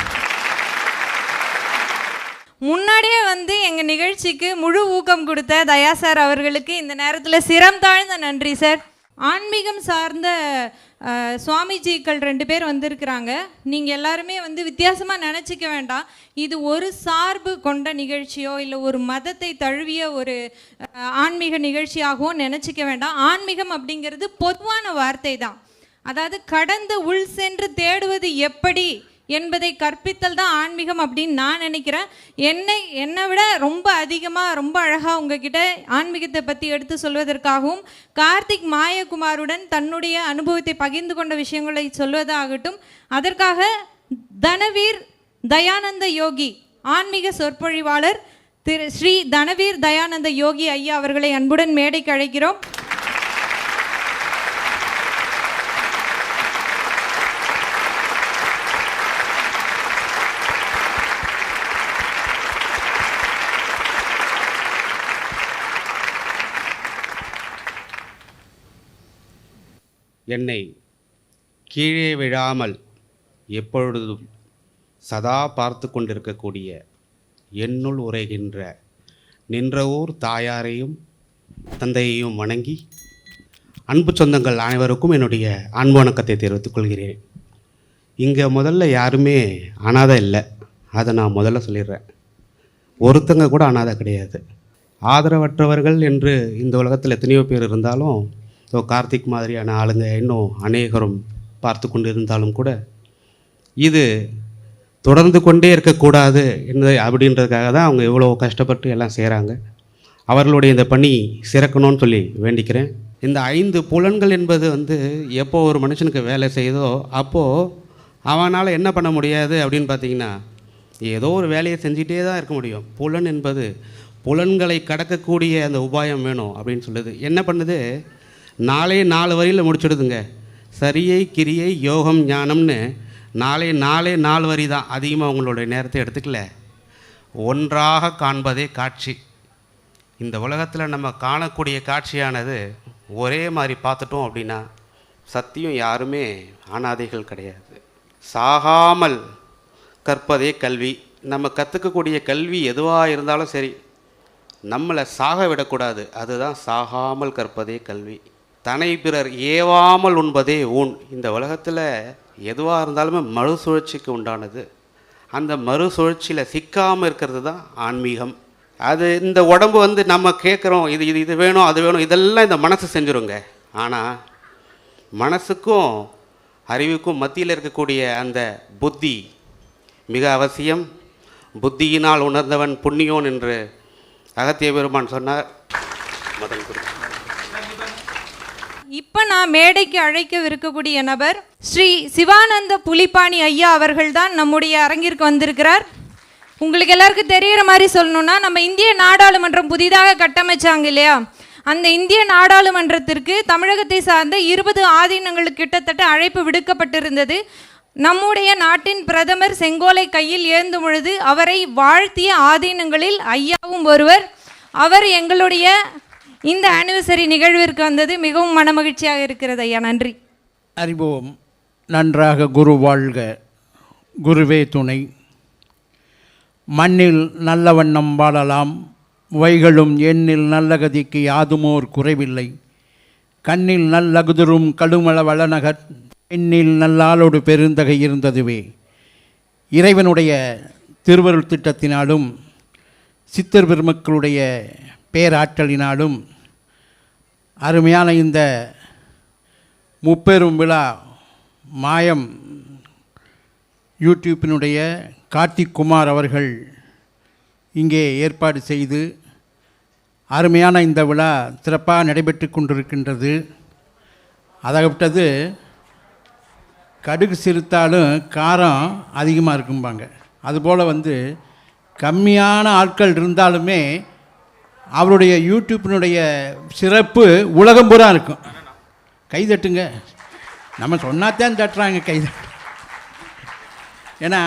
முன்னாடியே வந்து எங்கள் நிகழ்ச்சிக்கு முழு ஊக்கம் கொடுத்த தயா சார் அவர்களுக்கு இந்த நேரத்தில் சிரம் தாழ்ந்த நன்றி சார். ஆன்மீகம் சார்ந்த சுவாமிஜிக்கள் 2 பேர் வந்திருக்கிறாங்க. நீங்கள் எல்லாருமே வந்து வித்தியாசமாக நினச்சிக்க வேண்டாம். இது ஒரு சார்பு கொண்ட நிகழ்ச்சியோ இல்லை ஒரு மதத்தை தழுவிய ஒரு ஆன்மீக நிகழ்ச்சியாகவோ நினச்சிக்க வேண்டாம். ஆன்மீகம் அப்படிங்கிறது பொதுவான வார்த்தை தான். அதாவது கடந்து உள் சென்று தேடுவது எப்படி என்பதை கற்பித்தல் தான் ஆன்மீகம் அப்படின்னு நான் நினைக்கிறேன். என்னை விட ரொம்ப அதிகமாக ரொம்ப அழகாக உங்ககிட்ட ஆன்மீகத்தை பற்றி எடுத்து சொல்வதற்காகவும் கார்த்திக் மாயகுமாருடன் தன்னுடைய அனுபவத்தை பகிர்ந்து கொண்ட விஷயங்களை சொல்வதாகட்டும், அதற்காக தனவீர் தயானந்த யோகி ஆன்மீக சொற்பொழிவாளர் திரு ஸ்ரீ தனவீர் தயானந்த யோகி ஐயா அவர்களை அன்புடன் மேடைக்கு அழைக்கிறோம். என்னை கீழே விழாமல் எப்பொழுதும் சதா பார்த்து கொண்டிருக்கக்கூடிய என்னுள் உரைகின்ற நின்றவூர் தாயாரையும் தந்தையையும் வணங்கி அன்பு சொந்தங்கள் அனைவருக்கும் என்னுடைய அன்பு வணக்கத்தை தெரிவித்துக் கொள்கிறேன். இங்கே முதல்ல யாருமே அனாதை இல்லை, அதை நான் முதல்ல சொல்லிடுறேன். ஒருத்தங்க கூட அனாதை கிடையாது. ஆதரவற்றவர்கள் என்று இந்த உலகத்தில் எத்தனையோ பேர் இருந்தாலும், ஸோ கார்த்திக் மாதிரியான ஆளுங்க இன்னும் அநேகரும் பார்த்து கொண்டு இருந்தாலும் கூட இது தொடர்ந்து கொண்டே இருக்கக்கூடாது என்று அப்படின்றதுக்காக தான் அவங்க எவ்வளோ கஷ்டப்பட்டு எல்லாம் செய்கிறாங்க. அவர்களுடைய இந்த பணி சிறக்கணும்னு சொல்லி வேண்டிக்கிறேன். இந்த 5 புலன்கள் என்பது வந்து எப்போ ஒரு மனுஷனுக்கு வேலை செய்தோ அப்போது அவனால் என்ன பண்ண முடியாது அப்படின்னு பார்த்திங்கன்னா, ஏதோ ஒரு வேலையை செஞ்சிட்டே தான் இருக்க முடியும். புலன் என்பது புலன்களை கடக்கக்கூடிய அந்த உபாயம் வேணும் அப்படின்னு சொல்லுது. என்ன பண்ணுது, 4 வரியில் முடிச்சுடுதுங்க. சரியை கிரியை யோகம் ஞானம்னு 4 வரி தான். அதிகமாக உங்களுடைய நேரத்தை எடுத்துக்கல. ஒன்றாக காண்பதே காட்சி. இந்த உலகத்தில் நம்ம காணக்கூடிய காட்சியானது ஒரே மாதிரி பார்த்துட்டோம் அப்படின்னா சத்தியம் யாருமே அனாதைகள் கிடையாது. சாகாமல் கற்பதே கல்வி. நம்ம கற்றுக்கக்கூடிய கல்வி எதுவாக இருந்தாலும் சரி, நம்மளை சாக விடக்கூடாது. அதுதான் சாகாமல் கற்பதே கல்வி. தனை பிறர் ஏவாமல் உண்பதே ஊன். இந்த உலகத்தில் எதுவாக இருந்தாலுமே மறுசுழற்சிக்கு உண்டானது. அந்த மறுசுழற்சியில் சிக்காமல் இருக்கிறது தான் ஆன்மீகம். அது இந்த உடம்பு வந்து நம்ம கேட்குறோம், இது வேணும் அது வேணும், இதெல்லாம் இந்த மனசு செஞ்சுருங்க. ஆனால் மனசுக்கும் அறிவுக்கும் மத்தியில் இருக்கக்கூடிய அந்த புத்தி மிக அவசியம். புத்தியினால் உணர்ந்தவன் புண்ணியோன் என்று அகத்திய பெருமான் சொன்னார். மதன் குரு. இப்போ நான் மேடைக்கு அழைக்கவிருக்கக்கூடிய நபர் ஸ்ரீ சிவானந்த புலிப்பாணி ஐயா அவர்கள் தான் நம்முடைய அரங்கிற்கு வந்திருக்கிறார். உங்களுக்கு எல்லாருக்கும் தெரிகிற மாதிரி சொல்லணும்னா, நம்ம இந்திய நாடாளுமன்றம் புதிதாக கட்டமைச்சாங்க இல்லையா, அந்த இந்திய நாடாளுமன்றத்திற்கு தமிழகத்தை சார்ந்த 20 ஆதீனங்களுக்கு கிட்டத்தட்ட அழைப்பு விடுக்கப்பட்டிருந்தது. நம்முடைய நாட்டின் பிரதமர் செங்கோலை கையில் ஏந்தும் பொழுது அவரை வாழ்த்திய ஆதீனங்களில் ஐயாவும் ஒருவர். அவர் எங்களுடைய இந்த ஆனிவர்சரி நிகழ்விற்கு வந்தது மிகவும் மனமகிழ்ச்சியாக இருக்கிறது ஐயா. நன்றி. அறிவோம். நன்றாக குரு வாழ்க, குருவே துணை. மண்ணில் நல்ல வண்ணம் வாழலாம், வைகளும் எண்ணில் நல்ல கதிக்கு யாதுமோர் குறைவில்லை. கண்ணில் நல்லகுதிரும் கடுமள வளநகர், எண்ணில் நல்லாளோடு பெருந்தகை இருந்ததுவே. இறைவனுடைய திருவருள் திட்டத்தினாலும் சித்தர் பெருமக்களுடைய பேராற்றலினாலும் அருமையான இந்த முப்பெரும் விழா மாயம் யூடியூப்பினுடைய கார்த்திக் குமார் அவர்கள் இங்கே ஏற்பாடு செய்து அருமையான இந்த விழா சிறப்பாக நடைபெற்று கொண்டிருக்கின்றது. அதாகப்பட்டது கடுகு சிறுத்தாலும் காரம் அதிகமாக இருக்கும்பாங்க. அதுபோல் கம்மியான ஆட்கள் இருந்தாலுமே அவருடைய யூடியூப்பினுடைய சிறப்பு உலகம் பூரா இருக்கும். கைதட்டுங்க, நம்ம சொன்னாத்தான் தட்டுறாங்க கைதட்டு. ஏன்னா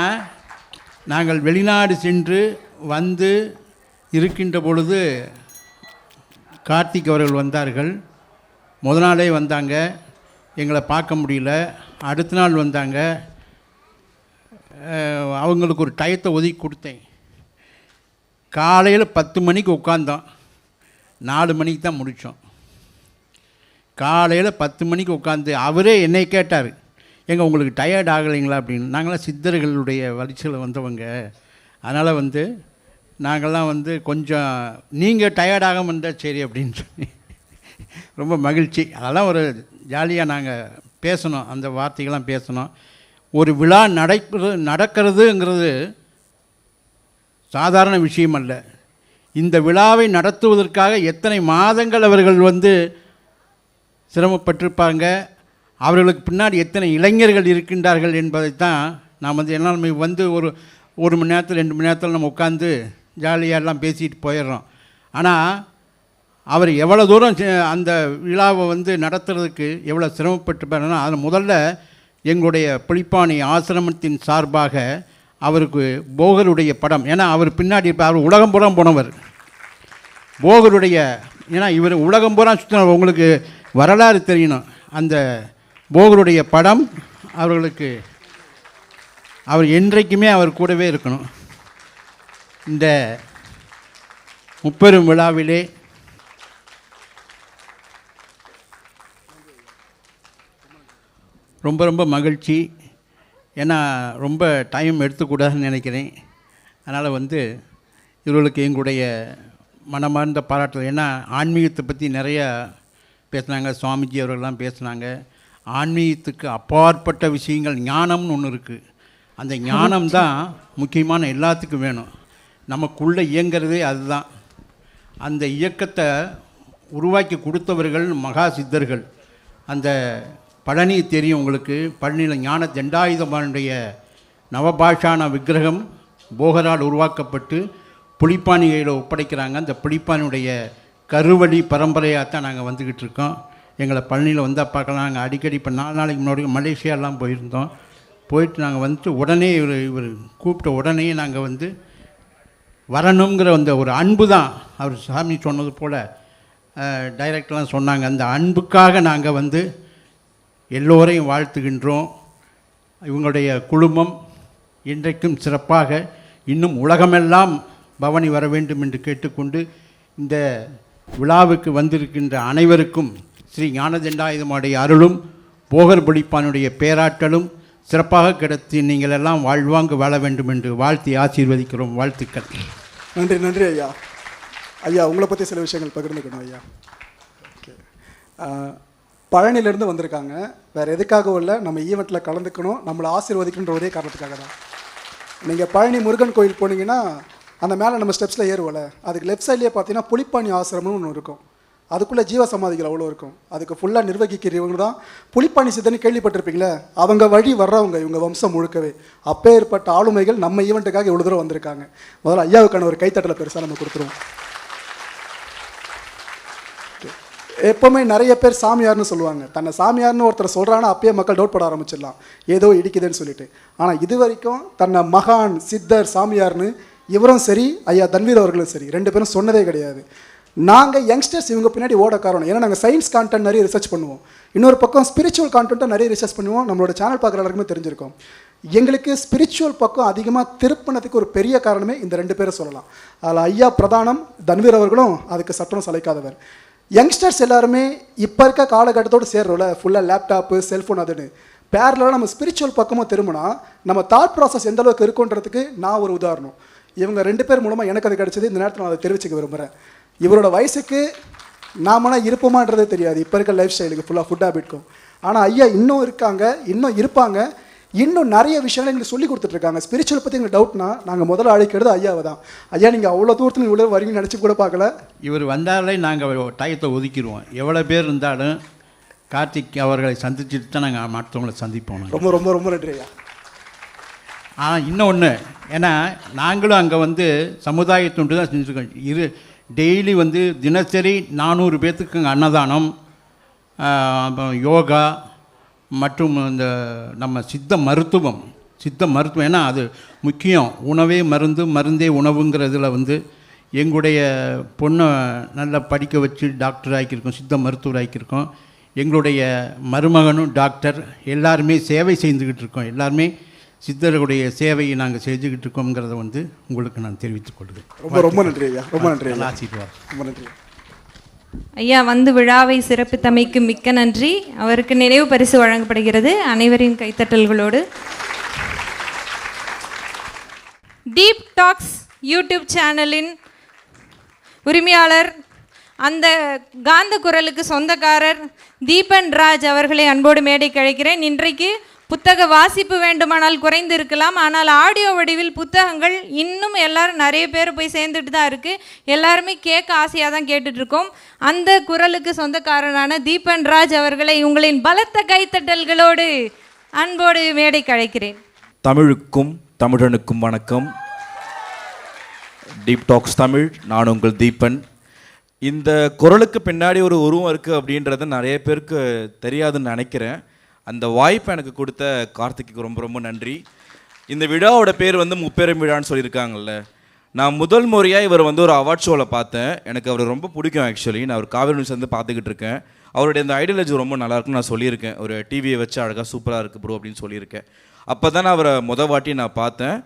நாங்கள் வெளிநாடு சென்று இருக்கின்ற பொழுது கார்த்திக் அவர்கள் வந்தார்கள். முதல் நாளே வந்தாங்க, எங்களை பார்க்க முடியல. அடுத்த நாள் வந்தாங்க, அவங்களுக்கு ஒரு டயத்தை ஒதுக்கி கொடுத்தேன். காலையில் 10 மணிக்கு உட்காந்தோம், 4 மணிக்கு தான் முடித்தோம். காலையில் 10 மணிக்கு உட்காந்து அவரே என்னை கேட்டார், எங்கே உங்களுக்கு டயர்ட் ஆகலைங்களா அப்படின்னு. நாங்களாம் சித்தர்களுடைய வரிசையில் வந்தவங்க, அதனால் நாங்கள்லாம் கொஞ்சம் நீங்கள் டயர்டாகாமல் இருந்தால் சரி அப்படின்னு சொல்லி ரொம்ப மகிழ்ச்சி. அதெல்லாம் ஒரு ஜாலியாக நாங்கள் பேசணும், அந்த வார்த்தைகள்லாம் பேசணும். ஒரு விழா நடக்கிறதுங்கிறது சாதாரண விஷயம் அல்ல. இந்த விழாவை நடத்துவதற்காக எத்தனை மாதங்கள் அவர்கள் சிரமப்பட்டிருப்பாங்க, அவர்களுக்கு பின்னாடி எத்தனை இளைஞர்கள் இருக்கின்றார்கள் என்பதைத்தான் நாம் என்னால் ஒரு மணி நேரத்தில் 2 மணி நேரத்தில் நம்ம உட்காந்து ஜாலியாக எல்லாம் பேசிட்டு போயிடுறோம். ஆனால் அவர் எவ்வளோ தூரம் அந்த விழாவை நடத்துறதுக்கு எவ்வளோ சிரமப்பட்டுப்பாருன்னா, அதில் முதல்ல எங்களுடைய புலிப்பாணி ஆசிரமத்தின் சார்பாக அவருக்கு போகருடைய படம், ஏன்னா அவர் பின்னாடி இருப்பார், அவர் உலகம் பூரா போனவர். போகருடைய, ஏன்னா இவர் உலகம் பூரா சுற்றின, உங்களுக்கு வரலாறு தெரியணும். அந்த போகருடைய படம் அவர்களுக்கு, அவர் என்றைக்குமே அவர் கூடவே இருக்கணும். இந்த முப்பெரும் விழாவிலே ரொம்ப ரொம்ப மகிழ்ச்சி. ஏன்னா ரொம்ப டைம் எடுத்துக்கூடாதுன்னு நினைக்கிறேன். அதனால் இவர்களுக்கு எங்களுடைய மனமார்ந்த பாராட்டுகள். ஏன்னா ஆன்மீகத்தை பற்றி நிறையா பேசுனாங்க, சுவாமிஜி அவர்கள்லாம் பேசுனாங்க. ஆன்மீகத்துக்கு அப்பாற்பட்ட விஷயங்கள், ஞானம்னு ஒன்று இருக்குது. அந்த ஞானம்தான் முக்கியமான எல்லாத்துக்கும் வேணும். நமக்குள்ளே இயங்கிறதே அதுதான். அந்த இயக்கத்தை உருவாக்கி கொடுத்தவர்கள் மகா சித்தர்கள். அந்த பழனி தெரியும் உங்களுக்கு, பழனியில் ஞான தண்டாயுதபானுடைய நவபாஷான விக்கிரகம் போகரால் உருவாக்கப்பட்டு புலிப்பாணியில் ஒப்படைக்கிறாங்க. அந்த புலிப்பாணியுடைய கருவழி பரம்பரையாக தான் நாங்கள் வந்துக்கிட்டு இருக்கோம். எங்களை பழனியில் வந்தால் பார்க்கலாம். நாங்கள் அடிக்கடி இப்போ 4 நாளைக்கு முன்னாடி மலேசியாலாம் போயிருந்தோம். போயிட்டு நாங்கள் உடனே இவர் கூப்பிட்ட உடனே நாங்கள் வரணுங்கிற ஒரு அன்பு தான். அவர் சாமி சொன்னது போல் டைரக்டர்லாம் சொன்னாங்க. அந்த அன்புக்காக நாங்கள் எல்லோரையும் வாழ்த்துகின்றோம். இவங்களுடைய குழுமம் இன்றைக்கும் சிறப்பாக இன்னும் உலகமெல்லாம் பவனி வர வேண்டும் என்று கேட்டுக்கொண்டு, இந்த விழாவுக்கு வந்திருக்கின்ற அனைவருக்கும் ஸ்ரீ ஞானதண்டாயுதமுடைய அருளும் போகர் புலிப்பானுடைய பேராற்றலும் சிறப்பாக கிடைத்து நீங்கள் எல்லாம் வாழ்வாங்கு வாழ வேண்டும் என்று வாழ்த்தி ஆசீர்வதிக்கிறோம். வாழ்த்துக்கள். நன்றி நன்றி ஐயா. ஐயா உங்களை பற்றி சில விஷயங்கள் பகிர்ந்துக்கணும் ஐயா. ஓகே, பழனியிலேருந்து வந்திருக்காங்க, வேறு எதுக்காகவும் இல்லை, நம்ம ஈவெண்ட்டில் கலந்துக்கணும், நம்மளை ஆசீர்வதிக்கணுன்ற ஒரே காரணத்துக்காக தான். நீங்கள் பழனி முருகன் கோயில் போனீங்கன்னா அந்த மேலே நம்ம ஸ்டெப்ஸில் ஏறுவோம்ல, அதுக்கு லெஃப்ட் சைட்லேயே பார்த்தீங்கன்னா புலிப்பாணி ஆசிரமம்னு ஒன்று இருக்கும். அதுக்குள்ளே ஜீவ சமாதிகள் அவ்வளோ இருக்கும். அதுக்கு ஃபுல்லாக நிர்வகிக்கிறவங்க தான் புலிப்பாணி சித்தன்னு கேள்விப்பட்டிருப்பீங்களே, அவங்க வழி வர்றவங்க இவங்க வம்சம் முழுக்கவே. அப்பேற்பட்ட ஆளுமைகள் நம்ம ஈவெண்ட்டுக்காக இவ்வளோ தூரம் வந்திருக்காங்க. முதல்ல ஐயாவுக்கான ஒரு கைத்தட்டலை பெருசாக நம்ம கொடுத்துருவோம். எப்போவுமே நிறைய பேர் சாமியார்னு சொல்லுவாங்க. தன்னை சாமியார்னு ஒருத்தர் சொல்கிறான்னா அப்பயே மக்கள் டவுட் பட ஆரம்பிச்சிடலாம், ஏதோ இடிக்குதுன்னு சொல்லிட்டு. ஆனால் இது வரைக்கும் தன்னை மகான் சித்தர் சாமியார்னு இவரும் சரி ஐயா தன்வீர் அவர்களும் சரி 2 பேரும் சொன்னதே கிடையாது. நாங்கள் யங்ஸ்டர்ஸ் இவங்க பின்னாடி ஓட காரணம், ஏன்னா நாங்கள் சயின்ஸ் கான்டென்ட் நிறைய ரிசர்ச் பண்ணுவோம், இன்னொரு பக்கம் ஸ்பிரிச்சுவல் கான்டென்ட்டும் நிறைய ரிசர்ச் பண்ணுவோம். நம்மளோட சேனல் பார்க்குற எல்லாருக்குமே தெரிஞ்சிருக்கோம். எங்களுக்கு ஸ்பிரிச்சுவல் பக்கம் அதிகமாக திருப்பினதுக்கு ஒரு பெரிய காரணமே இந்த 2 பேரை சொல்லலாம். அதில் ஐயா பிரதானம், தன்வீர் அவர்களும் அதுக்கு சற்றும் சளைக்காதவர். யங்ஸ்டர்ஸ் எல்லாருமே இப்போ இருக்க காலகட்டத்தோடு சேர்றோம்ல, ஃபுல்லாக லேப்டாப்பு செல்ஃபோன் அதுன்னு, பேரலாக நம்ம ஸ்பிரிச்சுவல் பக்கமாக திரும்பினா நம்ம தாட் ப்ராசஸ் எந்த அளவுக்கு இருக்குன்றதுக்கு நான் ஒரு உதாரணம். இவங்க 2 பேர் மூலமாக எனக்கு அது கிடச்சிது. இந்த நேரத்தில் நான் அதை தெரிவிச்சுக்க விரும்புகிறேன். இவரோட வயசுக்கு நாமனா இருப்போமான்றதே தெரியாது இப்போ இருக்க லைஃப் ஸ்டைலுக்கு, ஃபுல்லாக ஃபுட் ஹேபிட்க்கும். ஆனால் ஐயா இன்னும் இருக்காங்க, இன்னும் இருப்பாங்க, இன்னும் நிறைய விஷயங்கள் எங்களுக்கு சொல்லி கொடுத்துட்ருக்காங்க. ஸ்பிரிச்சுவல் பற்றி எங்களுக்கு டவுட்னா நாங்கள் முதல்ல அழைக்கிறது ஐயாவை தான். ஐயா நீங்கள் அவ்வளோ தூரத்தில் இவ்வளோ வருவீங்கன்னு நினச்சி கூட பார்க்கல. இவர் வந்தாலே நாங்கள் டயத்தை ஒதுக்கிடுவோம். எவ்வளோ பேர் இருந்தாலும் கார்த்திக் அவர்களை சந்திச்சுட்டு தான் நாங்கள் மற்றவங்களை சந்திப்போம். ரொம்ப ரொம்ப ரொம்ப நன்றி ஐயா. இன்னொன்று, ஏன்னா நாங்களும் அங்கே வந்து சமுதாய தொண்டு தான் செஞ்சுருக்கோம். டெய்லி வந்து தினசரி 400 பேர்த்துக்கு அங்கே அன்னதானம், யோகா மற்றும் இந்த நம்ம சித்த மருத்துவம், ஏன்னா அது முக்கியம். உணவே மருந்து, மருந்தே உணவுங்கிறதுல வந்து எங்களுடைய பொண்ணை நல்லா படிக்க வச்சு டாக்டர் ஆக்கியிருக்கோம், சித்த மருத்துவர் ஆக்கியிருக்கோம். எங்களுடைய மருமகனும் டாக்டர், எல்லாருமே சேவை செய்துக்கிட்டு இருக்கோம். எல்லாருமே சித்தர்களுடைய சேவையை நாங்கள் செஞ்சுக்கிட்டு இருக்கோங்கிறத வந்து உங்களுக்கு நான் தெரிவித்துக் கொள்கிறேன். ரொம்ப ரொம்ப நன்றி ஐயா, ரொம்ப நன்றி. ஆசீர்வாதம். ரொம்ப நன்றி ஐயா. வந்து விழாவை சிறப்பித்தமைக்கு மிக்க நன்றி. அவருக்கு நினைவு பரிசு வழங்கப்படுகிறது அனைவரின் கைத்தட்டல்களோடு. டீப் டாக்ஸ் யூடியூப் சேனலின் உரிமையாளர், அந்த காந்த குரலுக்கு சொந்தக்காரர் தீபன் ராஜ் அவர்களை அன்போடு மேடைக்கு அழைக்கிறேன். இன்றைக்கு புத்தக வாசிப்பு வேண்டுமானால் குறைந்து இருக்கலாம், ஆனால் ஆடியோ வடிவில் புத்தகங்கள் இன்னும் எல்லாரும் நிறைய பேர் போய் சேர்ந்துட்டு தான் இருக்குது. எல்லாருமே கேட்க ஆசையாக தான் கேட்டுட்ருக்கோம். அந்த குரலுக்கு சொந்தக்காரரான தீபன் ராஜ் அவர்களை உங்களின் பலத்த கைத்தட்டல்களோடு அன்போடு மேடைக்கு அழைக்கிறேன். தமிழுக்கும் தமிழனுக்கும் வணக்கம். டீப் டாக்ஸ் தமிழ், நான் உங்கள் தீபன். இந்த குரலுக்கு பின்னாடி ஒரு உருவம் இருக்குது அப்படின்றது நிறைய பேருக்கு தெரியாதுன்னு நினைக்கிறேன். அந்த வாய்ப்பை எனக்கு கொடுத்த கார்த்திக்கு ரொம்ப ரொம்ப நன்றி. இந்த விழாவோட பேர் வந்து முப்பெரும் விழான்னு சொல்லியிருக்காங்கல்ல. நான் முதல் முறையாக இவர் வந்து ஒரு அவார்ட் ஷோவில் பார்த்தேன். எனக்கு அவர் ரொம்ப பிடிக்கும். ஆக்சுவலி நான் அவர் காவேரி நியூஸ் வந்து பார்த்துக்கிட்டு இருக்கேன். அவருடைய அந்த ஐடியாலஜி ரொம்ப நல்லாயிருக்குன்னு நான் சொல்லியிருக்கேன். ஒரு டிவியை வச்சு அழகாக சூப்பராக இருக்குது ப்ரோ அப்படின்னு சொல்லியிருக்கேன். அப்போ தான் நான் அவரை வாட்டி நான் பார்த்தேன்.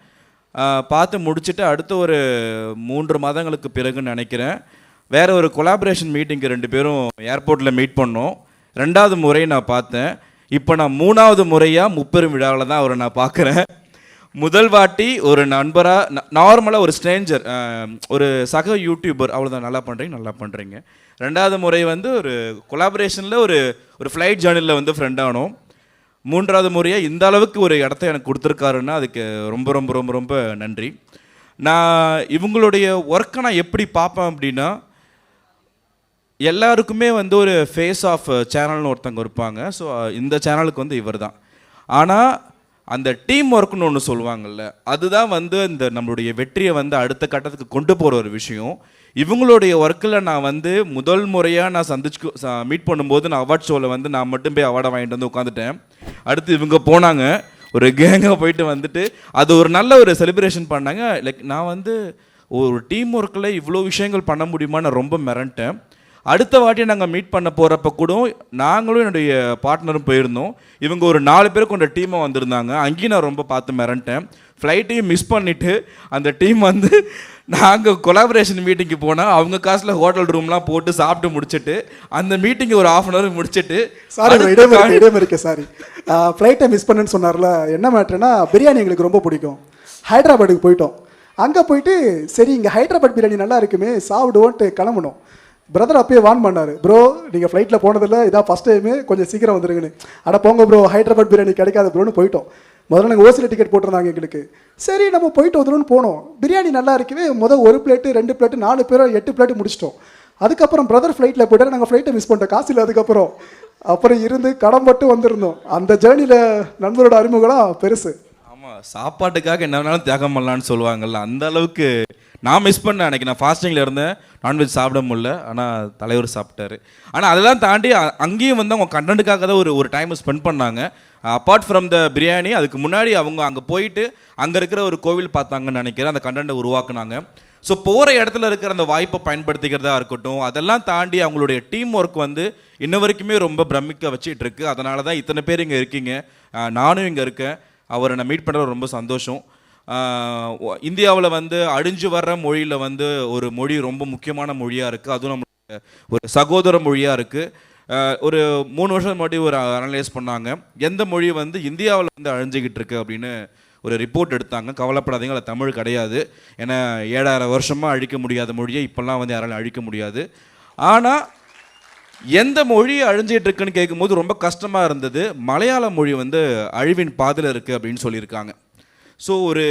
பார்த்து முடிச்சுட்டு அடுத்த ஒரு 3 மாதங்களுக்கு பிறகுன்னு நினைக்கிறேன், வேறு ஒரு கொலாபரேஷன் மீட்டிங்கு 2 பேரும் ஏர்போர்ட்டில் மீட் பண்ணோம். 2வது முறை நான் பார்த்தேன். இப்போ நான் 3வது முறையாக முப்பெரும் விழாவில் தான் அவரை நான் பார்க்குறேன். முதல் வாட்டி ஒரு நண்பராக, நார்மலாக ஒரு ஸ்ட்ரேஞ்சர், ஒரு சக யூடியூபர், அவ்வளோதான், நல்லா பண்ணுறீங்க. 2வது முறை வந்து ஒரு கொலாபரேஷனில் ஒரு ஃப்ளைட் ஜேர்னலில் வந்து ஃப்ரெண்ட் ஆனோம். 3வது முறையாக இந்த அளவுக்கு ஒரு இடத்த எனக்கு கொடுத்துருக்காருன்னா அதுக்கு ரொம்ப ரொம்ப ரொம்ப ரொம்ப நன்றி. நான் இவங்களுடைய ஒர்க்கை நான் எப்படி பார்ப்பேன் அப்படின்னா, எல்லாருக்குமே வந்து ஒரு ஃபேஸ் ஆஃப் சேனல்னு ஒருத்தங்க இருப்பாங்க. ஸோ இந்த சேனலுக்கு வந்து இவர் தான். ஆனால் அந்த டீம் ஒர்க்குன்னு ஒன்று சொல்லுவாங்கள்ல, அதுதான் வந்து இந்த நம்மளுடைய வெற்றியை வந்து அடுத்த கட்டத்துக்கு கொண்டு போகிற ஒரு விஷயம். இவங்களுடைய ஒர்க்கில் நான் வந்து முதல் முறையாக நான் மீட் பண்ணும்போது நான் அவார்ட் ஷோவில் வந்து நான் மட்டும் போய் அவார்டை வாங்கிட்டு வந்து உட்காந்துட்டேன். அடுத்து இவங்க போனாங்க, ஒரு கேங்காக போயிட்டு வந்துட்டு அது ஒரு நல்ல ஒரு செலிப்ரேஷன் பண்ணாங்க. லைக் நான் வந்து ஒரு டீம் ஒர்க்கில் இவ்வளோ விஷயங்கள் பண்ண முடியுமா, நான் ரொம்ப மிரண்டேன். அடுத்த வாட்டி நாங்கள் மீட் பண்ண போகிறப்ப கூட நாங்களும் என்னுடைய பார்ட்னரும் போயிருந்தோம். இவங்க ஒரு 4 பேர் கொண்ட டீமாக வந்திருந்தாங்க. அங்கேயும் நான் ரொம்ப பார்த்து மிரண்டேன். ஃப்ளைட்டையும் மிஸ் பண்ணிவிட்டு அந்த டீம் வந்து நாங்கள் கொலாபரேஷன் மீட்டிங்கு போனால் அவங்க காசில் ஹோட்டல் ரூம்லாம் போட்டு சாப்பிட்டு முடிச்சுட்டு அந்த மீட்டிங்கை ஒரு 1/2 hour முடிச்சுட்டு, இடைமறிக்க சாரி, ஃப்ளைட்டை மிஸ் பண்ணுன்னு சொன்னார்ல. என்ன மேட்ருன்னா, பிரியாணி எங்களுக்கு ரொம்ப பிடிக்கும். ஹைதராபாத்துக்கு போயிட்டோம். அங்கே போயிட்டு சரி இங்கே ஹைதராபாத் பிரியாணி நல்லா இருக்குமே சாப்பிடுவோன்ட்டு கிளம்பணும். பிரதர் அப்பயே வான் பண்ணார், ப்ரோ நீங்கள் ஃப்ளைட்டில் போனதில்லை, இதான் ஃபஸ்ட் டைமு, கொஞ்சம் சீக்கிரம் வந்துருங்கன்னு. அட போங்க ப்ரோ, ஹைதராபாத் பிரியாணி கிடைக்காது ப்ரோன்னு போயிட்டோம். முதல்ல நாங்கள் ஓசியில் டிக்கெட் போட்டிருந்தாங்க எங்களுக்கு. சரி நம்ம போயிட்டு வந்துடும்னு போனோம். பிரியாணி நல்லா இருக்கவே 1 பிளேட்டு 2 பிளேட்டு 4 பேரோ 8 பிளேட்டு முடிச்சிட்டோம். அதுக்கப்புறம் பிரதர் ஃப்ளைட்டில் போய்ட்டார், நாங்கள் ஃப்ளைட்டை மிஸ் பண்ணிட்டோம், காசு இல்லை. அப்புறம் இருந்து கடன் மட்டும் வந்திருந்தோம். அந்த ஜேர்னியில் நண்பரோட அறிமுகம் பெருசு. ஆமாம், சாப்பாட்டுக்காக என்ன வேணாலும் தியாகம் பண்ணலான்னு சொல்லுவாங்கள்ல, அந்த அளவுக்கு நான் மிஸ் பண்ணேன். அன்றைக்கி நான் ஃபாஸ்டிங்கில் இருந்தேன், நான்வெஜ் சாப்பிட முடியல. ஆனால் தலைவர் சாப்பிட்டாரு. ஆனால் அதெல்லாம் தாண்டி அங்கேயும் வந்து அவங்க கண்டென்ட்டுக்காக தான் ஒரு டைம் ஸ்பெண்ட் பண்ணாங்க. அப்பார்ட் ஃப்ரம் த பிரியாணி, அதுக்கு முன்னாடி அவங்க அங்கே போயிட்டு அங்கே இருக்கிற ஒரு கோவில் பார்த்தாங்கன்னு நினைக்கிறேன், அந்த கண்டென்ட்டை உருவாக்குனாங்க. ஸோ போகிற இடத்துல இருக்கிற அந்த வாய்ப்பை பயன்படுத்திக்கிறதா இருக்கட்டும், அதெல்லாம் தாண்டி அவங்களுடைய டீம் ஒர்க் வந்து இன்ன வரைக்குமே ரொம்ப பிரமிக்க வச்சுட்டு இருக்கு. அதனால தான் இத்தனை பேர் இங்கே இருக்கீங்க, நானும் இங்கே இருக்கேன். அவரை நான் மீட் பண்ணுறது ரொம்ப சந்தோஷம். இந்தியாவில் வந்து அழிஞ்சு வர்ற மொழியில் வந்து ஒரு மொழி ரொம்ப முக்கியமான மொழியாக இருக்குது. அதுவும் நம்மளுடைய ஒரு சகோதர மொழியாக இருக்குது. ஒரு 3 வருஷம் முன்னாடி ஒரு அனலைஸ் பண்ணாங்க, எந்த மொழி வந்து இந்தியாவில் வந்து அழிஞ்சிக்கிட்டு இருக்கு அப்படின்னு ஒரு ரிப்போர்ட் எடுத்தாங்க. கவலைப்படாதீங்க, அதில் தமிழ் கிடையாது. ஏன்னா 7000 வருஷமாக அழிக்க முடியாத மொழியை இப்போல்லாம் வந்து யாராலும் அழிக்க முடியாது. ஆனால் எந்த மொழி அழிஞ்சிட்டு இருக்குன்னு கேட்கும்போது ரொம்ப கஷ்டமாக இருந்தது. மலையாள மொழி வந்து அழிவின் பாதையில் இருக்குது அப்படின்னு சொல்லியிருக்காங்க. ஸோ ஒரு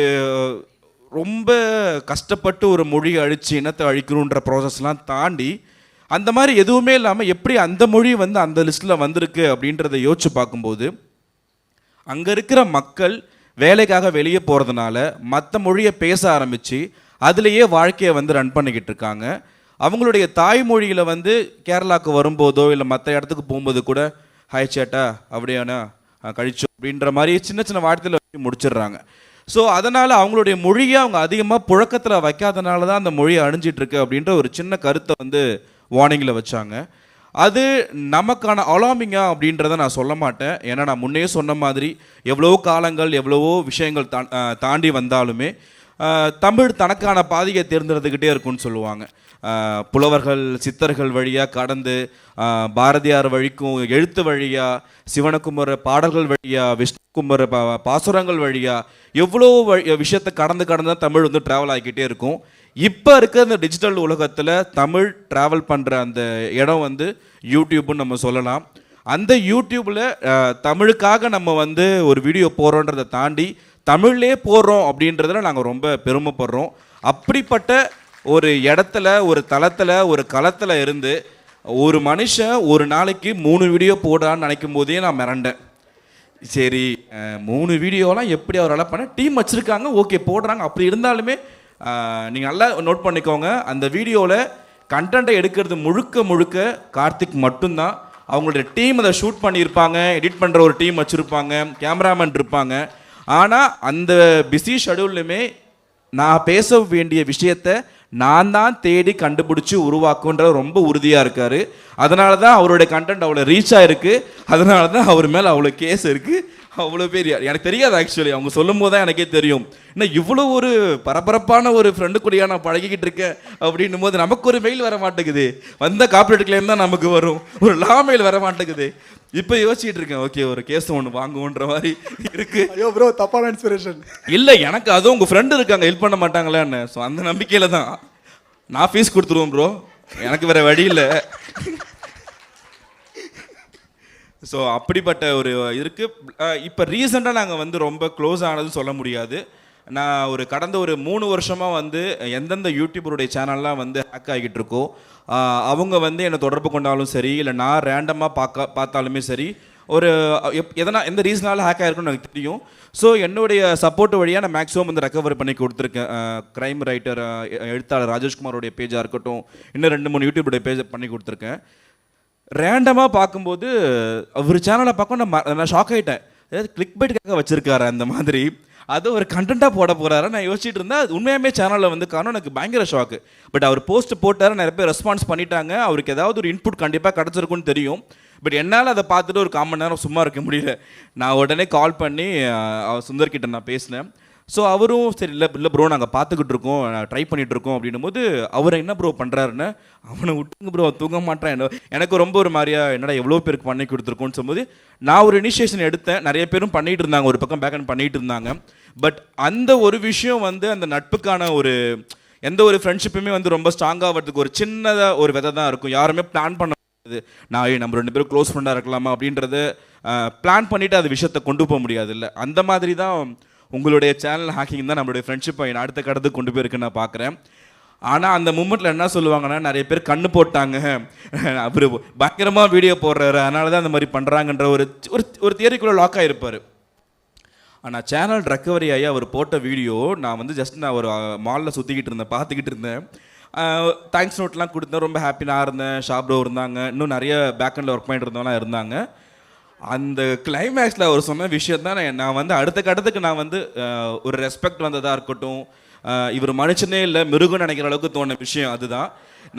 ரொம்ப கஷ்டப்பட்டு ஒரு மொழியை அழித்து இனத்தை அழிக்கணுன்ற ப்ராசஸ்லாம் தாண்டி அந்த மாதிரி எதுவுமே இல்லாமல் எப்படி அந்த மொழி வந்து அந்த லிஸ்ட்டில் வந்திருக்கு அப்படின்றத யோசிச்சு பார்க்கும்போது அங்கே இருக்கிற மக்கள் வேலைக்காக வெளியே போகிறதுனால மற்ற மொழியை பேச ஆரம்பித்து அதுலேயே வாழ்க்கையை வந்து ரன் பண்ணிக்கிட்டு இருக்காங்க. அவங்களுடைய தாய்மொழியில் வந்து கேரளாவுக்கு வரும்போதோ இல்லை மற்ற இடத்துக்கு போகும்போது கூட ஹாய் சேட்டா அப்படியானா கழிச்சோம் அப்படின்ற மாதிரி சின்ன சின்ன வார்த்தையில் வச்சு முடிச்சிடுறாங்க. ஸோ அதனால் அவங்களுடைய மொழியை அவங்க அதிகமாக புழக்கத்தில் வைக்காதனால தான் அந்த மொழியை அழிஞ்சிட்ருக்கு அப்படின்ற ஒரு சின்ன கருத்தை வந்து வார்னிங்கில் வச்சாங்க. அது நமக்கான அலாமிங்கா அப்படின்றத நான் சொல்ல மாட்டேன். ஏன்னா நான் முன்னே சொன்ன மாதிரி எவ்வளவோ காலங்கள் எவ்வளவோ விஷயங்கள் தாண்டி வந்தாலுமே தமிழ் தனக்கான பாதையை தேர்ந்தெடுத்துக்கிட்டே இருக்குன்னு சொல்லுவாங்க. புலவர்கள் சித்தர்கள் வழியாக கடந்து பாரதியார் வழிக்கும் எழுத்து வழியாக சிவனகுமர பாடல்கள் வழியாக விஷ்ணுகுமர பாசுரங்கள் வழியாக எவ்வளோ விஷயத்தை கடந்து தான் தமிழ் வந்து ட்ராவல் ஆகிக்கிட்டே இருக்கும். இப்போ இருக்கிற இந்த டிஜிட்டல் உலகத்தில் தமிழ் ட்ராவல் பண்ணுற அந்த இடம் வந்து யூடியூப்னு நம்ம சொல்லலாம். அந்த யூடியூப்பில் தமிழுக்காக நம்ம வந்து ஒரு வீடியோ போடுறோன்றதை தாண்டி தமிழ்லே போடுறோம் அப்படின்றதுல நாங்கள் ரொம்ப பெருமைப்படுறோம். அப்படிப்பட்ட ஒரு இடத்துல ஒரு தளத்தில் ஒரு களத்தில் இருந்து ஒரு மனுஷன் ஒரு நாளைக்கு 3 வீடியோ போடுறான்னு நினைக்கும் போதே நான் மிரண்டேன். சரி 3 வீடியோலாம் எப்படி அவரால் பண்ண டீம் வச்சுருக்காங்க, ஓகே போடுறாங்க. அப்படி இருந்தாலுமே நீங்கள் நல்லா நோட் பண்ணிக்கோங்க, அந்த வீடியோவில் கண்டென்ட்டை எடுக்கிறது முழுக்க கார்த்திக் மட்டும்தான். அவங்களுடைய டீம் அதை ஷூட் பண்ணியிருப்பாங்க, எடிட் பண்ணுற ஒரு டீம் வச்சுருப்பாங்க, கேமராமேன் இருப்பாங்க. ஆனால் அந்த பிஸி ஷெடியூல்லையுமே நான் பேச வேண்டிய விஷயத்தை நான் தான் தேடி கண்டுபிடிச்சி உருவாக்குன்ற ரொம்ப உறுதியாக இருக்கார். அதனால தான் அவருடைய கண்டென்ட் அவ்வளோ ரீச் ஆகிருக்கு. அதனால தான் அவர் மேலே அவ்வளோ கேஸ் இருக்குது. அவ்வளோ பேர் எனக்கு தெரியாது ஆக்சுவலி, அவங்க சொல்லும் போது தான் எனக்கே தெரியும். ஏன்னா இவ்வளோ ஒரு பரபரப்பான ஒரு ஃப்ரெண்டு கூடியா நான் பழகிக்கிட்டு இருக்கேன் அப்படின்னும் போது நமக்கு ஒரு மெயில் வர மாட்டேங்குது. வந்த கார்பரேட் கிளைம் தான் நமக்கு வரும், ஒரு லா மெயில் வர மாட்டேங்குது. இப்போ யோசிச்சுட்டு இருக்கேன், ஓகே ஒரு கேஸ் ஒன்று வாங்குவோன்ற மாதிரி இருக்கு. ஐயோ ப்ரோ தப்பான இன்ஸ்பிரேஷன் இல்லை, எனக்கு அதுவும் உங்கள் ஃப்ரெண்டு இருக்காங்க ஹெல்ப் பண்ண மாட்டாங்களேன்னு. ஸோ அந்த நம்பிக்கையில் தான் நான் ஃபீஸ் கொடுத்துருவோம் ப்ரோ, எனக்கு வேறு வழி இல்லை. ஸோ அப்படிப்பட்ட ஒரு இருக்குது. இப்போ ரீசெண்டாக நாங்கள் வந்து ரொம்ப க்ளோஸ் ஆனதுன்னு சொல்ல முடியாது. நான் கடந்த ஒரு 3 வருஷமாக வந்து எந்தெந்த யூடியூபருடைய சேனல்லாம் வந்து ஹேக் ஆகிட்டு இருக்கோ அவங்க வந்து என்னை தொடர்பு கொண்டாலும் சரி, இல்லை நான் ரேண்டமாக பார்த்தாலுமே சரி, ஒரு எந்த ரீசனால் ஹேக் ஆகிருக்குன்னு எனக்கு தெரியும். ஸோ என்னுடைய சப்போர்ட் வழியாக நான் மேக்ஸிமம் வந்து ரெக்கவர் பண்ணி கொடுத்துருக்கேன். க்ரைம் ரைட்டர் எழுத்தாளர் ராஜேஷ்குமாரோடைய பேஜாக இருக்கட்டும், இன்னும் 2-3 யூடியூபுடைய பேஜ் பண்ணி கொடுத்துருக்கேன். ரேண்டமாக பார்க்கும்போது அவர் சேனலை பார்க்க நான் ஷாக் ஆகிட்டேன். ஏதாவது கிளிக் பைட்டுக்காக வச்சுருக்காரு அந்த மாதிரி, அது ஒரு கண்டென்ட்டாக போட போகிறாரு நான் யோசிச்சுட்டு இருந்தேன். அது உண்மையாமே சேனலில் வந்து காரணம் எனக்கு பயங்கர ஷாக்கு. பட் அவர் போஸ்ட் போட்டார், நிறைய பேர் ரெஸ்பான்ஸ் பண்ணிட்டாங்க. அவருக்கு ஏதாவது ஒரு இன்புட் கண்டிப்பாக கிடச்சிருக்குன்னு தெரியும். பட் என்னால் அதை பார்த்துட்டு ஒரு 1/4 மணி நேரம் சும்மா இருக்க முடியல. நான் உடனே கால் பண்ணி சுந்தர்கிட்ட நான் பேசினேன். ஸோ அவரும் சரி இல்லை ப்ரோ நாங்கள் பார்த்துக்கிட்டு இருக்கோம், ட்ரை பண்ணிகிட்டு இருக்கோம் அப்படின்னும் போது அவர் என்ன ப்ரோ பண்ணுறாருன்னு, அவனை விட்டுங்க ப்ரோ தூங்க மாட்டேன். எனக்கு ரொம்ப ஒரு மாதிரியா என்னடா எவ்வளோ பேருக்கு பண்ணி கொடுத்துருக்கோன்னு சொல்லும்போது நான் ஒரு இனிஷியேஷன் எடுத்தேன். நிறைய பேரும் பண்ணிகிட்டு இருந்தாங்க, ஒரு பக்கம் பேக் அண்ட் பண்ணிகிட்டு இருந்தாங்க. பட் அந்த ஒரு விஷயம் வந்து அந்த நட்புக்கான ஒரு எந்த ஒரு ஃப்ரெண்ட்ஷிப்புமே வந்து ரொம்ப ஸ்ட்ராங்காக வரதுக்கு ஒரு சின்னதாக ஒரு விதை தான் இருக்கும். யாருமே பிளான் பண்ண முடியாது, நான் நம்ம 2 பேரும் க்ளோஸ் ஃப்ரெண்டாக இருக்கலாமா அப்படின்றத பிளான் பண்ணிவிட்டு அது விஷயத்தை கொண்டு போக முடியாது. இல்லை அந்த மாதிரி தான் உங்களுடைய சேனல் ஹேக்கிங் தான் நம்மளுடைய ஃப்ரெண்ட்ஷிப்பை அடுத்த கடத்துக்கு கொண்டு போயிருக்குன்னு நான் பார்க்குறேன். ஆனால் அந்த மூமெண்ட்டில் என்ன சொல்லுவாங்கன்னா, நிறைய பேர் கண்ணு போட்டாங்க, அவர் பயங்கரமாக வீடியோ போடுறாரு அதனால தான் அந்த மாதிரி பண்ணுறாங்கன்ற ஒரு தியரிக்குள்ளே லாக் ஆகிருப்பார். ஆனால் சேனல் ரெக்கவரி ஆகி அவர் போட்ட வீடியோ நான் வந்து ஜஸ்ட் நான் ஒரு மாலில் சுற்றிக்கிட்டு இருந்தேன், பார்த்துக்கிட்டு இருந்தேன். தேங்க்ஸ் நோட்லாம் கொடுத்தேன், ரொம்ப ஹாப்பியாக இருந்தேன். ஷாப்ரோ இருந்தாங்க, இன்னும் நிறைய பேக்கெண்டில் ஒர்க் பண்ணிட்டு இருந்தவங்களாம் இருந்தாங்க. அந்த கிளைமேக்ஸில் அவர் சொன்ன விஷயம் தான் நான் வந்து அடுத்த கட்டத்துக்கு நான் வந்து ஒரு ரெஸ்பெக்ட் வந்ததாக இருக்கட்டும், இவர் மனுஷனே இல்லை மிருகம் நினைக்கிற அளவுக்கு தோண விஷயம் அதுதான்.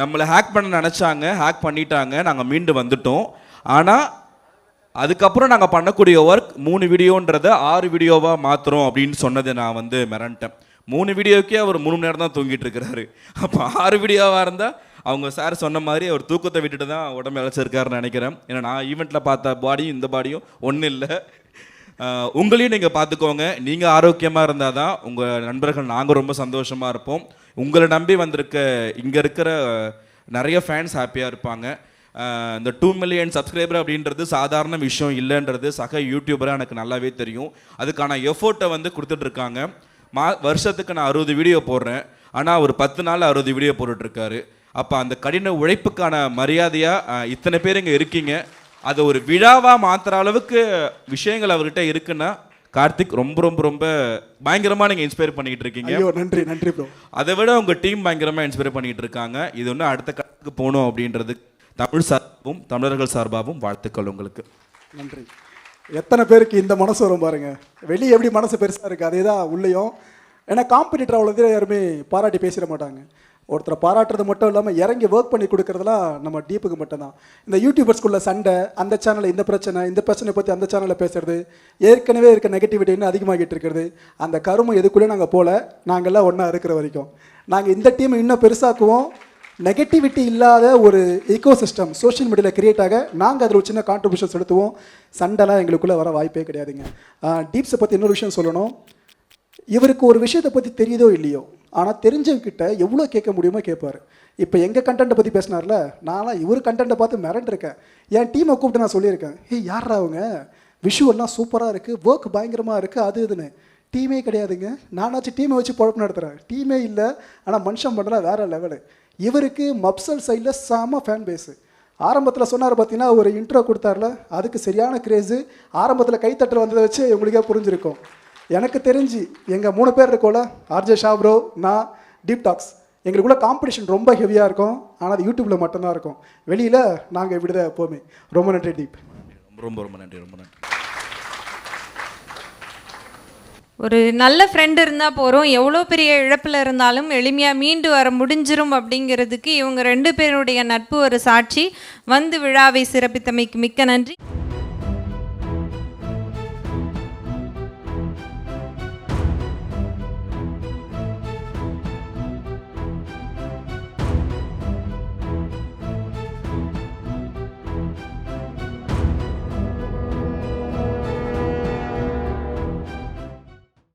நம்மளை ஹேக் பண்ண நினச்சாங்க, ஹேக் பண்ணிட்டாங்க, நாங்கள் மீண்டு வந்துட்டோம். ஆனால் அதுக்கப்புறம் நாங்கள் பண்ணக்கூடிய ஒர்க் 3 வீடியோன்றதை 6 வீடியோவாக மாற்றுறோம் அப்படின்னு சொன்னதை நான் வந்து மிரண்டேன். 3 வீடியோக்கே அவர் 3 மணி நேரம் தான் தூங்கிட்டு இருக்கிறாரு. அப்போ 6 வீடியோவாக இருந்தால் அவங்க சார் சொன்ன மாதிரி அவர் தூக்கத்தை விட்டுட்டு தான் உடம்பு இழைச்சிருக்காருன்னு நினைக்கிறேன். ஏன்னா நான் ஈவெண்ட்டில் பார்த்த பாடியும் இந்த பாடியும் ஒன்றும் இல்லை. உங்களையும் நீங்கள் பார்த்துக்கோங்க. நீங்கள் ஆரோக்கியமாக இருந்தால் தான் உங்கள் நண்பர்கள் நாங்கள் ரொம்ப சந்தோஷமாக இருப்போம். உங்களை நம்பி வந்திருக்க இங்கே இருக்கிற நிறைய ஃபேன்ஸ் ஹாப்பியாக இருப்பாங்க. இந்த 2 மில்லியன் சப்ஸ்கிரைபர் அப்படின்றது சாதாரண விஷயம் இல்லைன்றது சக யூடியூபராக எனக்கு நல்லாவே தெரியும். அதுக்கான எஃபோர்ட்டை வந்து கொடுத்துட்ருக்காங்க. வருஷத்துக்கு நான் 60 வீடியோ போடுறேன், ஆனால் ஒரு 10 நாள் 60 வீடியோ போட்டுட்ருக்காரு. அப்போ அந்த கடின உழைப்புக்கான மரியாதையாக இத்தனை பேர் இங்கே இருக்கீங்க. அதை ஒரு விழாவாக மாற்றுற அளவுக்கு விஷயங்கள் அவர்கிட்ட இருக்குன்னா கார்த்திக் ரொம்ப ரொம்ப ரொம்ப பயங்கரமாக நீங்கள் இன்ஸ்பயர் பண்ணிக்கிட்டு இருக்கீங்க. நன்றி நன்றி ப்ரோ. அதை விட உங்கள் டீம் பயங்கரமாக இன்ஸ்பயர் பண்ணிக்கிட்டு இருக்காங்க. இது ஒன்று அடுத்த கட்டத்துக்கு போகணும் அப்படின்றது தமிழ் சார்பாகவும் தமிழர்கள் சார்பாகவும் வாழ்த்துக்கள் உங்களுக்கு. நன்றி. எத்தனை பேருக்கு இந்த மனசு வரும் பாருங்க. வெளியே எப்படி மனசு பெருசாக இருக்குது அதே தான் உள்ளேயும். ஏன்னா காம்படிட்டர் அவ்வளோ யாருமே பாராட்டி பேசிட மாட்டாங்க. ஒருத்தரை பாராட்டுறது மட்டும் இல்லாமல் இறங்கி ஒர்க் பண்ணி கொடுக்குறதுலாம் நம்ம டீப்புக்கு மட்டும்தான். இந்த யூடியூபர்ஸ்குள்ள சண்டை, அந்த சேனலில் இந்த பிரச்சனை பற்றி அந்த சேனலில் பேசுறது, ஏற்கனவே இருக்க நெகட்டிவிட்டின்னு அதிகமாகிட்டு இருக்கிறது, அந்த கருமம் எதுக்குள்ளே நாங்கள் போல நாங்கள்லாம் ஒன்றா இருக்கிற வரைக்கும் நாங்கள் இந்த டீமை இன்னும் பெருசாக்குவோம். நெகட்டிவிட்டி இல்லாத ஒரு ஈகோசிஸ்டம் சோஷியல் மீடியாவில் கிரியேட் ஆக நாங்கள் அதில் ஒரு சின்ன கான்ட்ரிபியூஷன் செலுத்துவோம். சண்டைலாம் எங்களுக்குள்ளே வர வாய்ப்பே கிடையாதுங்க. டீப்ஸை பற்றி இன்னொரு விஷயம் சொல்லணும். இவருக்கு ஒரு விஷயத்தை பற்றி தெரியுதோ இல்லையோ, ஆனால் தெரிஞ்சவங்கிட்ட எவ்வளோ கேட்க முடியுமோ கேட்பார். இப்போ எங்கள் கண்டென்ட்டை பற்றி பேசினார்ல, நான்லாம் இவர் கண்டென்ட்டை பார்த்து மிரண்டிருக்கேன். என் டீமை கூப்பிட்டு நான் சொல்லியிருக்கேன், யாரா அவங்க, விஷுவல்லாம் சூப்பராக இருக்குது, ஒர்க் பயங்கரமாக இருக்குது, அது இதுன்னு. டீமே கிடையாதுங்க. நானாச்சும் டீமை வச்சு குழப்பம் நடத்துகிறேன். டீமே இல்லை, ஆனால் மனுஷன் பண்ணலாம் வேறு லெவலு. இவருக்கு மப்சல் சைடில் செம ஃபேன் பேஸு. ஆரம்பத்தில் சொன்னார் பார்த்தீங்கன்னா, ஒரு இன்ட்ரோ கொடுத்தார்ல, அதுக்கு சரியான கிரேஸு. ஆரம்பத்தில் கைத்தட்டல் வந்ததை வச்சு உங்களுக்கே புரிஞ்சிருக்கும். எனக்கு தெரிஞ்சு எங்கள் 3 பேர் இருக்கோம்ல, ஆர்ஜே ஷா ப்ரோ, நான், டீப் டாக்ஸ், எங்களுக்குள்ள காம்படிஷன் ரொம்ப ஹெவியாக இருக்கும். ஆனால் அது யூடியூப்பில் மட்டும்தான் இருக்கும். வெளியில் நாங்கள் இப்படி தான் எப்போவுமே. ரொம்ப நன்றி டீப். ரொம்ப ரொம்ப நன்றி. ரொம்ப நன்றி. ஒரு நல்ல ஃப்ரெண்டு இருந்தால் போகிறோம், எவ்வளோ பெரிய இழப்பில் இருந்தாலும் எளிமையாக மீண்டு வர முடிஞ்சிரும் அப்படிங்கிறதுக்கு இவங்க 2 பேருடைய நட்பு ஒரு சாட்சி. வந்து விழாவை சிறப்பித்தமைக்கு மிக்க நன்றி.